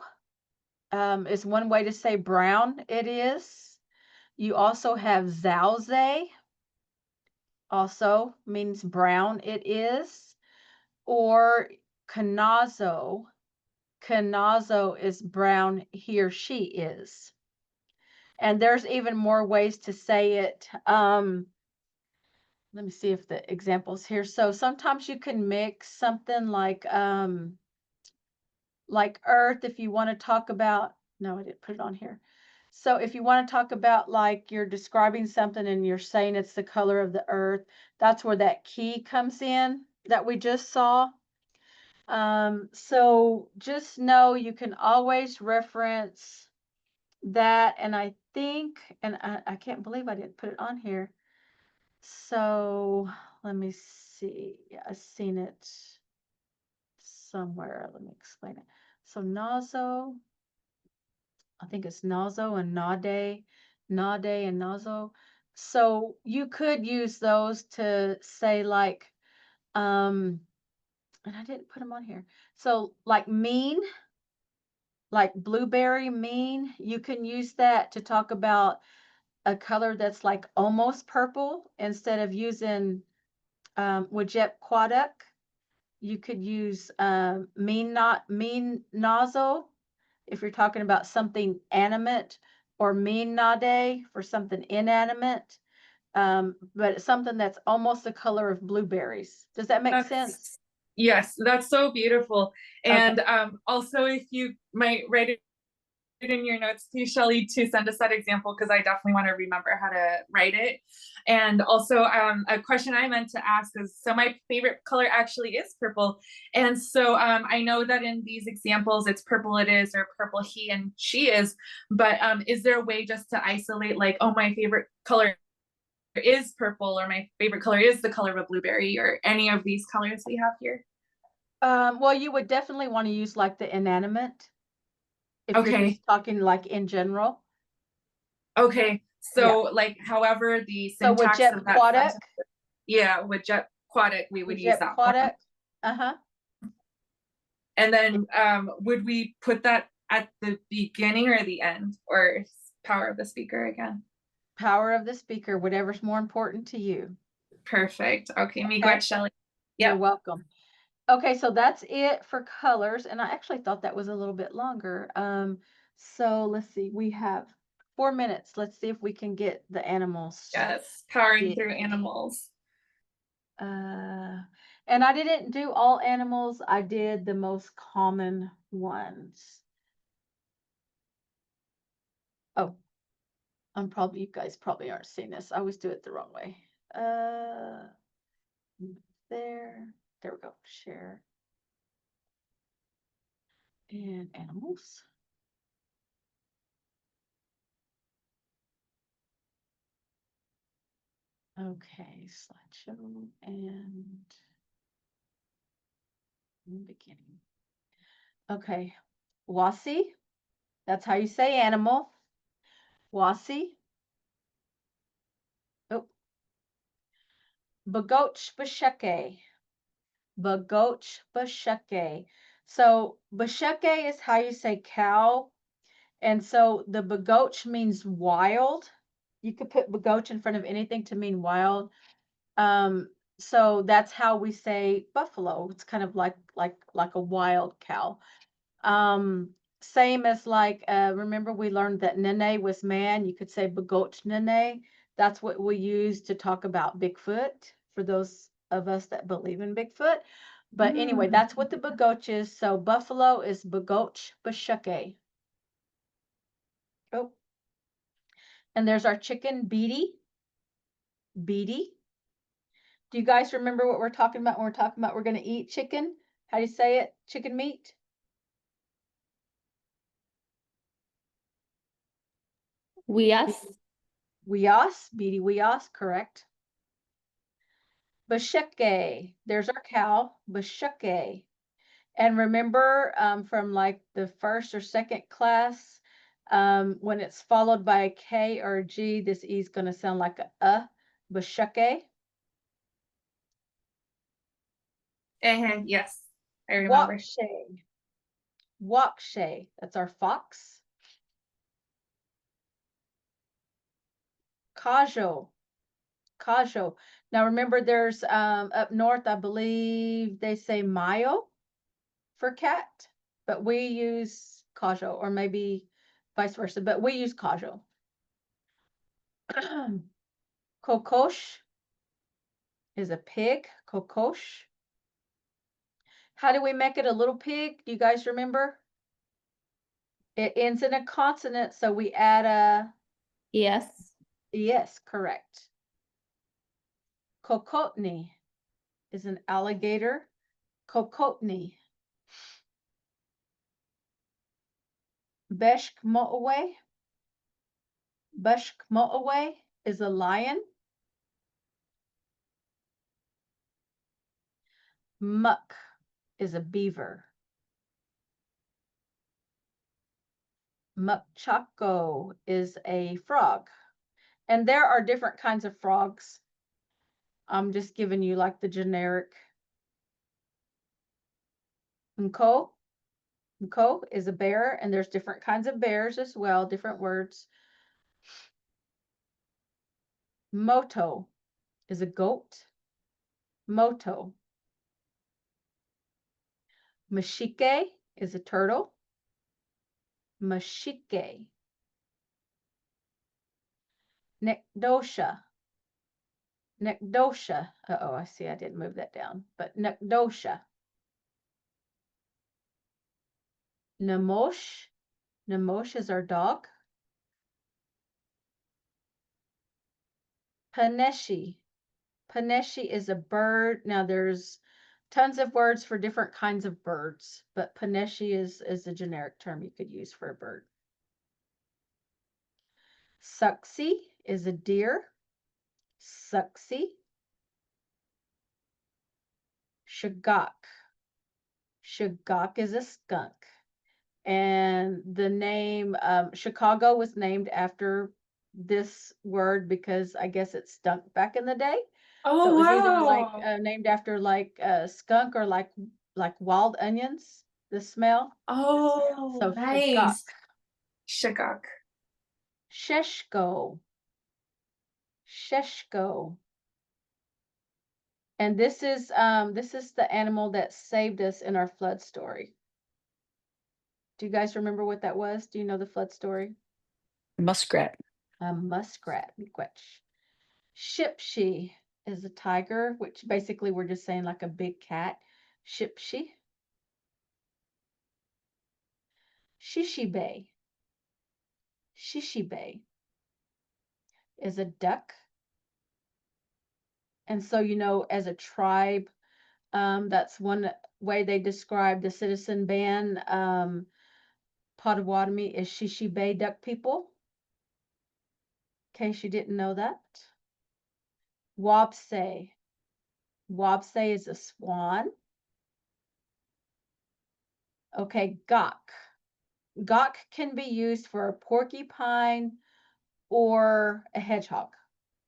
is one way to say brown it is. You also have Zhaoze. Also means brown it is. Or Kanazo. Kanazo is brown he or she is. And there's even more ways to say it. Let me see if the examples here. So sometimes you can mix something like earth if you want to talk about, no, I didn't put it on here. So if you want to talk about like you're describing something and you're saying it's the color of the earth, that's where that key comes in that we just saw. So just know you can always reference that. And I think, and I can't believe I didn't put it on here. So let me see. Yeah, I've seen it somewhere. Let me explain it. So Nazo, I think it's Nazo and Nade, Nade and Nazo. So you could use those to say like And I didn't put them on here. So like mean, like blueberry mean, you can use that to talk about a color that's like almost purple instead of using Wajep Quaduck. You could use mean nozzle if you're talking about something animate, or mean nade for something inanimate. But it's something that's almost the color of blueberries. Does that make sense? Yes, that's so beautiful. Okay. And also, if you might write it in your notes too, Shelly, to send us that example, because I definitely want to remember how to write it. And also, a question I meant to ask is, so my favorite color actually is purple. And so I know that in these examples, it's purple it is, or purple he and she is, but is there a way just to isolate, like, oh, my favorite color is purple, or my favorite color is the color of a blueberry, or any of these colors we have here? Well, you would definitely want to use like the inanimate if you're Okay. just talking like in general. Okay, so like however the So syntax Wajep of that Quaduck, sentence, yeah, with jet quadic, we would use Wajep that one. Quaduck. Uh-huh. And then would we put that at the beginning or the end, or power of the speaker again? Power of the speaker, whatever's more important to you. Perfect. Okay, me Okay. good, Shelly. You're welcome. Okay, so that's it for colors. And I actually thought that was a little bit longer. So let's see, we have 4 minutes. Let's see if we can get the animals. Yes, powering Yeah. through animals. And I didn't do all animals. I did the most common ones. Oh, you guys probably aren't seeing this. I always do it the wrong way. There we go. Share. And animals. Okay, slideshow and beginning. Okay, wasi. That's how you say animal. Wasi. Oh. Bagoch basheke. Bagoch basheke. So basheke is how you say cow. And so the bagoch means wild. You could put bagoch in front of anything to mean wild. So that's how we say buffalo. It's kind of like a wild cow. Same as like remember we learned that nene was man. You could say bagoch nene. That's what we use to talk about Bigfoot for those of us that believe in Bigfoot. But anyway, that's what the bagoch is. So buffalo is bagoch bashake. Oh. And there's our chicken beady. Beady. Do you guys remember what we're talking about when we're talking about we're going to eat chicken? How do you say it? Chicken meat? Wias. Wias, beady wias, correct. Basheke, there's our cow, basheke. And remember from like the first or second class, when it's followed by a K or a G, this E is going to sound like a, basheke. Yes, I remember. Wakshe. Wakshe, that's our fox. Kajo. Kajo. Now remember there's up north, I believe they say mayo for cat, but we use Kajo, or maybe vice versa, but we use Kajo. Kokosh is a pig, kokosh. How do we make it a little pig? Do you guys remember? It ends in a consonant, so we add a Yes. yes, correct. Kokotni is an alligator. Kokotni. Beshk Mo'away. Beshk Mo'away is a lion. Muck is a beaver. Muckchaco is a frog. And there are different kinds of frogs. I'm just giving you like the generic Mko. Mko is a bear, and there's different kinds of bears as well, different words. Moto is a goat. Moto. Mashike is a turtle. Mashike. Nekdosha. Nekdosha. Uh-oh, I see I didn't move that down. But Nekdosha. Namosh. Namosh is our dog. Paneshi. Paneshi is a bird. Now there's tons of words for different kinds of birds, but Paneshi is a generic term you could use for a bird. Suxi is a deer. Suxi. Shagak. Shagak is a skunk. And the name Chicago was named after this word because I guess it stunk back in the day. Oh, So it was either wow. like named after like skunk or like wild onions, the smell. Oh, So nice. Shagak. Sheshko. Sheshko. And this is the animal that saved us in our flood story. Do you guys remember what that was? Do you know the flood story? Muskrat. A muskrat. Miigwech. Shipshi is a tiger, which basically we're just saying like a big cat. Shipshi. Shishibe. Shishibe is a duck. And so, you know, as a tribe, that's one way they describe the citizen band. Potawatomi is Shishibe duck people. In case you didn't know that. Wabse. Wabse is a swan. Okay, gawk. Gawk can be used for a porcupine or a hedgehog.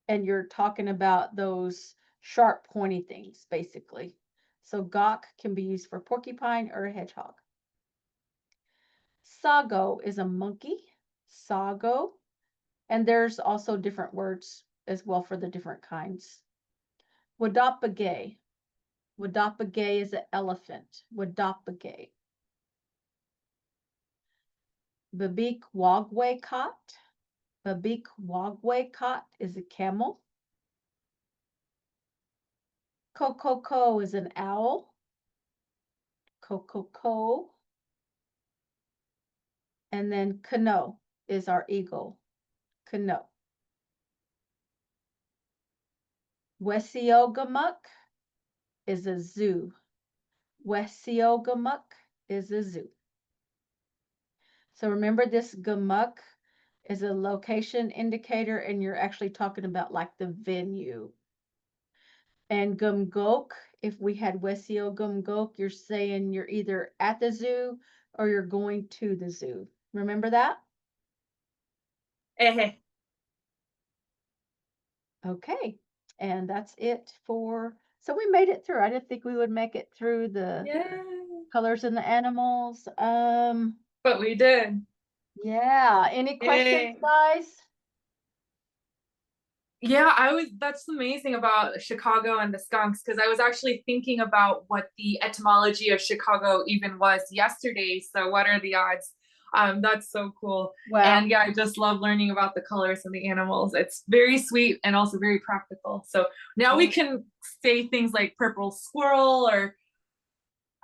And you're talking about those sharp, pointy things, basically. So gawk can be used for porcupine or a hedgehog. Sago is a monkey. Sago. And there's also different words as well for the different kinds. Wadapagay. Wadapagay is an elephant. Wadapagay. Babik wagwaykat. Babik wagwaykat is a camel. Kokoko is an owl. Kokoko. And then Kano is our eagle. Kano. Wesiogamuk is a zoo. Wesiogamuk is a zoo. So remember this gamuk is a location indicator and you're actually talking about like the venue. And gumgok, if we had Wesio gumgok, you're saying you're either at the zoo or you're going to the zoo. Remember that? Eh. Okay. And that's it for, so we made it through. I didn't think we would make it through the Yeah. colors and the animals. But we did. Yeah. Any questions, Yay. guys? Yeah, that's amazing about Chicago and the skunks, because I was actually thinking about what the etymology of Chicago even was yesterday. So what are the odds? That's so cool. Wow. And yeah, I just love learning about the colors and the animals. It's very sweet and also very practical. So now we can say things like purple squirrel or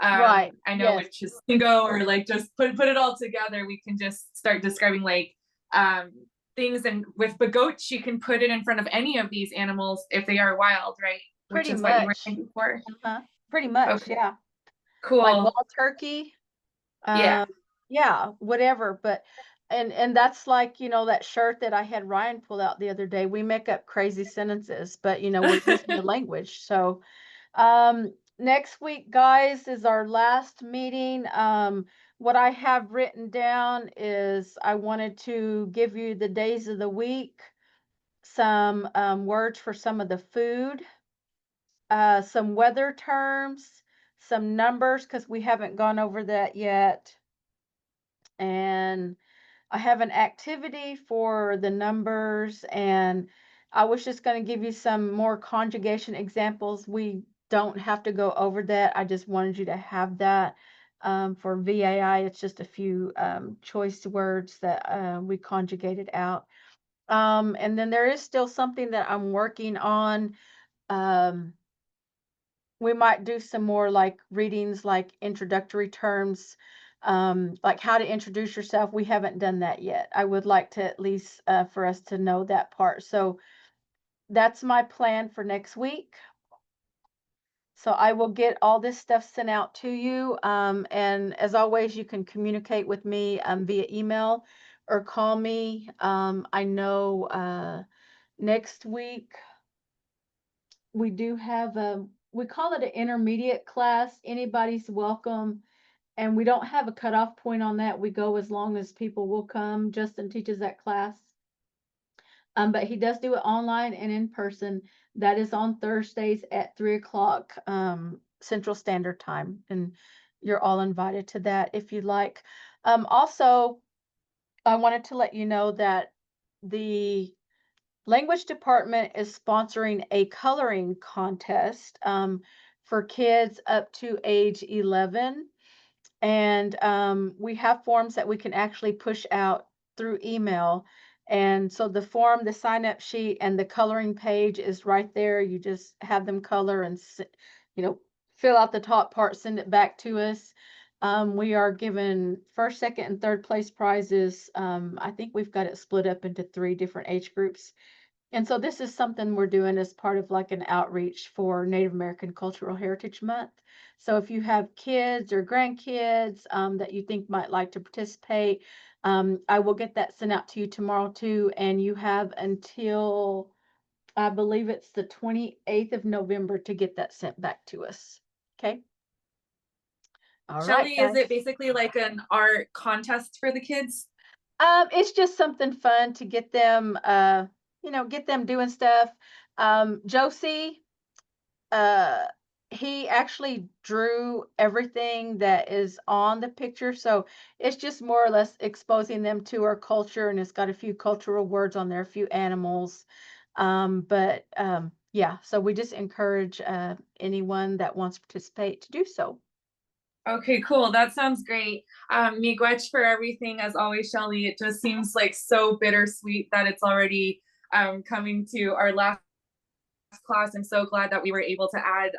Right. I know Yes. which is singo, or like just put it all together. We can just start describing like things. And with Bagoch, you can put it in front of any of these animals if they are wild, right? Pretty Which is what you were much. saying before. Pretty much, Okay. yeah. Cool. Like wild turkey. Yeah. Yeah, whatever. But and that's like, you know, that shirt that I had Ryan pull out the other day. We make up crazy sentences, but you know, we're using the language. So next week, guys, is our last meeting. What I have written down is I wanted to give you the days of the week, some words for some of the food, some weather terms, some numbers because we haven't gone over that yet. And I have an activity for the numbers, and I was just going to give you some more conjugation examples. We don't have to go over that. I just wanted you to have that. For VAI, it's just a few choice words that we conjugated out. And then there is still something that I'm working on. We might do some more like readings, like introductory terms, like how to introduce yourself. We haven't done that yet. I would like to at least for us to know that part. So that's my plan for next week. So I will get all this stuff sent out to you. And as always, you can communicate with me via email or call me. I know next week we do have we call it an intermediate class. Anybody's welcome. And we don't have a cutoff point on that. We go as long as people will come. Justin teaches that class. But he does do it online and in person. That is on Thursdays at 3 o'clock Central Standard Time. And you're all invited to that if you'd like. Also, I wanted to let you know that the language department is sponsoring a coloring contest for kids up to age 11. And we have forms that we can actually push out through email. And so the form, the sign up sheet, and the coloring page is right there. You just have them color and, fill out the top part, send it back to us. We are given first, second, and third place prizes. I think we've got it split up into 3 different age groups. And so this is something we're doing as part of like an outreach for Native American Cultural Heritage Month. So if you have kids or grandkids that you think might like to participate, I will get that sent out to you tomorrow too. And you have until, I believe it's the 28th of November to get that sent back to us. Okay. All right, Shelly, is guys. it basically like an art contest for the kids? It's just something fun to get them, get them doing stuff. Josie, uh, he actually drew everything that is on the picture. So it's just more or less exposing them to our culture, and it's got a few cultural words on there, a few animals. Yeah, so we just encourage anyone that wants to participate to do so. Okay, cool. That sounds great. Miigwech for everything as always, Shelly. It just seems like so bittersweet that it's already coming to our last class. I'm so glad that we were able to add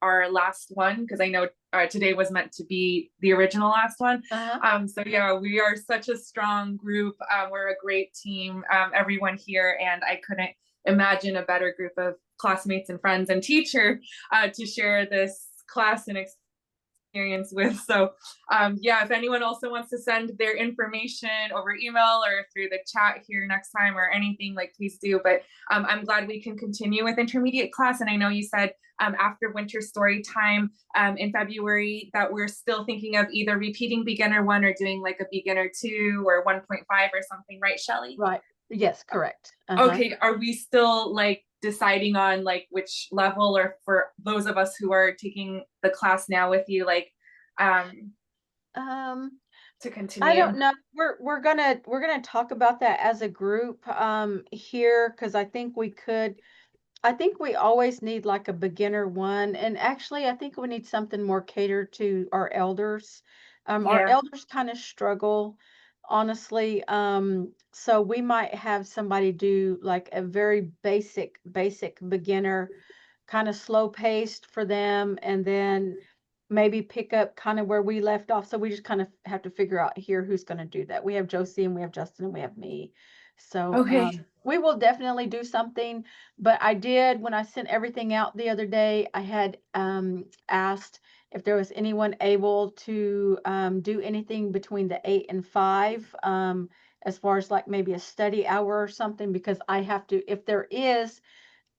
our last one because I know today was meant to be the original last one. So yeah, we are such a strong group. We're a great team, everyone here, and I couldn't imagine a better group of classmates and friends and teacher to share this class and experience with. So yeah, if anyone also wants to send their information over email or through the chat here next time or anything, like please do. But I'm glad we can continue with intermediate class. And I know you said after winter story time in February that we're still thinking of either repeating beginner 1 or doing like a beginner 2 or 1.5 or something, right, Shelly? Right. Yes, correct. Okay, are we still like deciding on like which level, or for those of us who are taking the class now with you, like to continue? I don't know. We're gonna talk about that as a group here, because I think we always need like a beginner 1, and actually I think we need something more catered to our elders. Our Yeah. elders kind of struggle, honestly. So we might have somebody do like a very basic beginner, kind of slow paced for them, and then maybe pick up kind of where we left off. So we just kind of have to figure out here who's going to do that. We have Josie and we have Justin and we have me. So Okay. we will definitely do something. But I did, when I sent everything out the other day, I had asked if there was anyone able to do anything between the 8 and 5, as far as like maybe a study hour or something, because I have to, if there is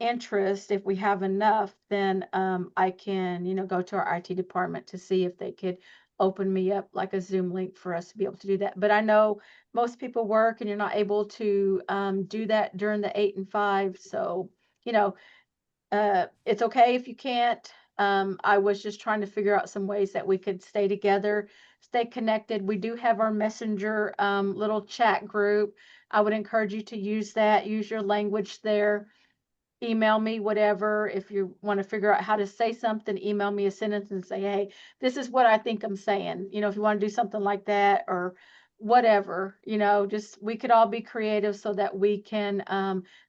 interest, if we have enough, then I can, go to our IT department to see if they could open me up like a Zoom link for us to be able to do that. But I know most people work and you're not able to do that during the 8 and 5. So, it's okay if you can't. I was just trying to figure out some ways that we could stay together, stay connected. We do have our messenger little chat group. I would encourage you to use that, use your language there. Email me whatever. If you want to figure out how to say something, email me a sentence and say, hey, this is what I think I'm saying. You know, if you want to do something like that or whatever, you know, just we could all be creative so that we can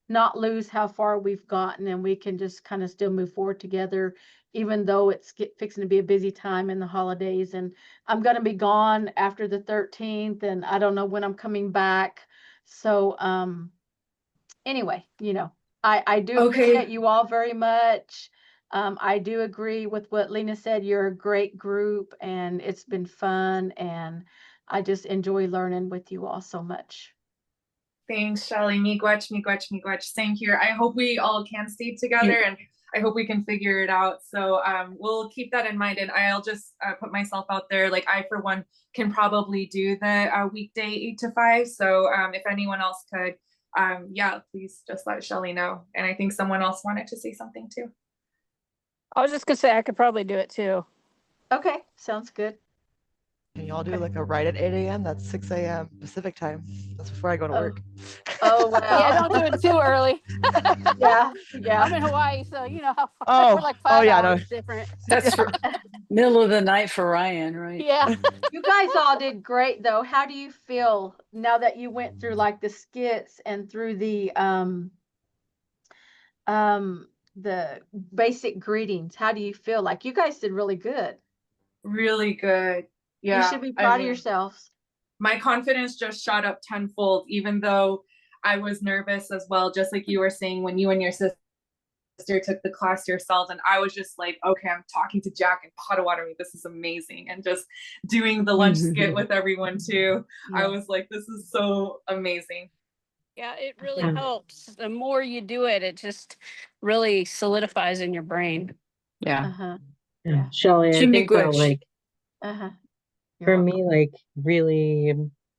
not lose how far we've gotten, and we can just kind of still move forward together, even though it's fixing to be a busy time in the holidays. And I'm going to be gone after the 13th, and I don't know when I'm coming back. So, anyway, you know, I do Okay. appreciate you all very much. I do agree with what Lena said. You're a great group, and it's been fun, and I just enjoy learning with you all so much. Thanks, Shelly. Miigwech, miigwech, miigwech. Same here. I hope we all can stay together, and I hope we can figure it out. So we'll keep that in mind, and I'll just put myself out there. Like, I, for one, can probably do the weekday 8 to 5. So if anyone else could, yeah, please just let Shelly know. And I think someone else wanted to say something too. I was just gonna say I could probably do it too. Okay, sounds good. Can y'all do like a right at 8 a.m.? That's 6 a.m. Pacific time. That's before I go to Oh. work. Oh, wow. Yeah, don't do it too early. Yeah, yeah. I'm in Hawaii, so you know how far, we're like 5 yeah, no. hours different. That's for middle of the night for Ryan, right? Yeah. You guys all did great though. How do you feel now that you went through like the skits and through the basic greetings? How do you feel? Like, you guys did really good. Really good. Yeah. You should be proud of yourselves. My confidence just shot up tenfold, even though I was nervous as well, just like you were saying when you and your sister took the class yourselves. And I was just like, okay, I'm talking to Jack in Potawatomi. This is amazing. And just doing the lunch skit with everyone too. I was like, this is so amazing. Yeah, it really helps. The more you do it, it just really solidifies in your brain. Yeah. Uh-huh. Yeah. Shelly, I think that like Uh-huh. for me, like really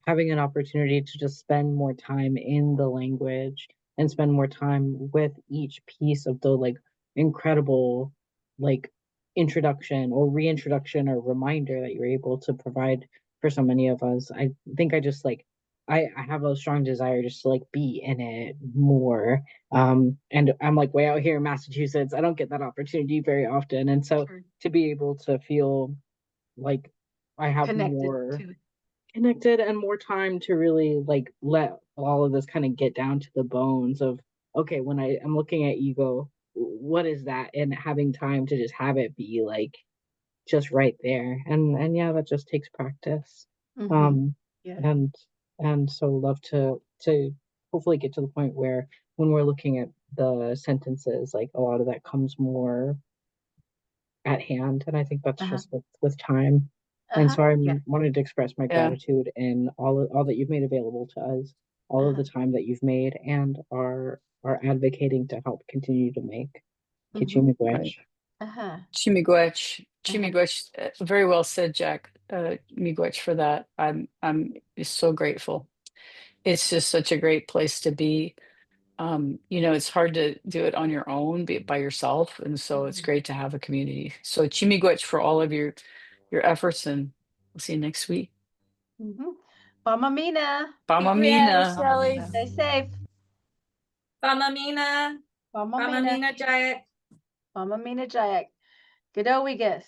having an opportunity to just spend more time in the language and spend more time with each piece of the like incredible like introduction or reintroduction or reminder that you're able to provide for so many of us. I think I just like I have a strong desire just to like be in it more. And I'm like way out here in Massachusetts. I don't get that opportunity very often. And so to be able to feel like I have more connected and more time to really like let all of this kind of get down to the bones of, okay, when I'm looking at ego, what is that? And having time to just have it be like just right there. And yeah, that just takes practice. Yeah. And so love to hopefully get to the point where when we're looking at the sentences, like a lot of that comes more at hand. And I think that's just with time. And so I wanted to express my gratitude in all that you've made available to us, all of the time that you've made and are advocating to help continue to make. Kichimigwech. Chimigwech. Chimigwech. Very well said, Jack. Miigwech for that. I'm so grateful. It's just such a great place to be. You know, it's hard to do it on your own, be it by yourself. And so it's great to have a community. So chimigwech for all of your efforts, and we'll see you next week. Pamamina. Pamamina. Shelly. Stay safe. Pamamina. Pamamina Jayak. Pamamina Jayak. Good Owigas.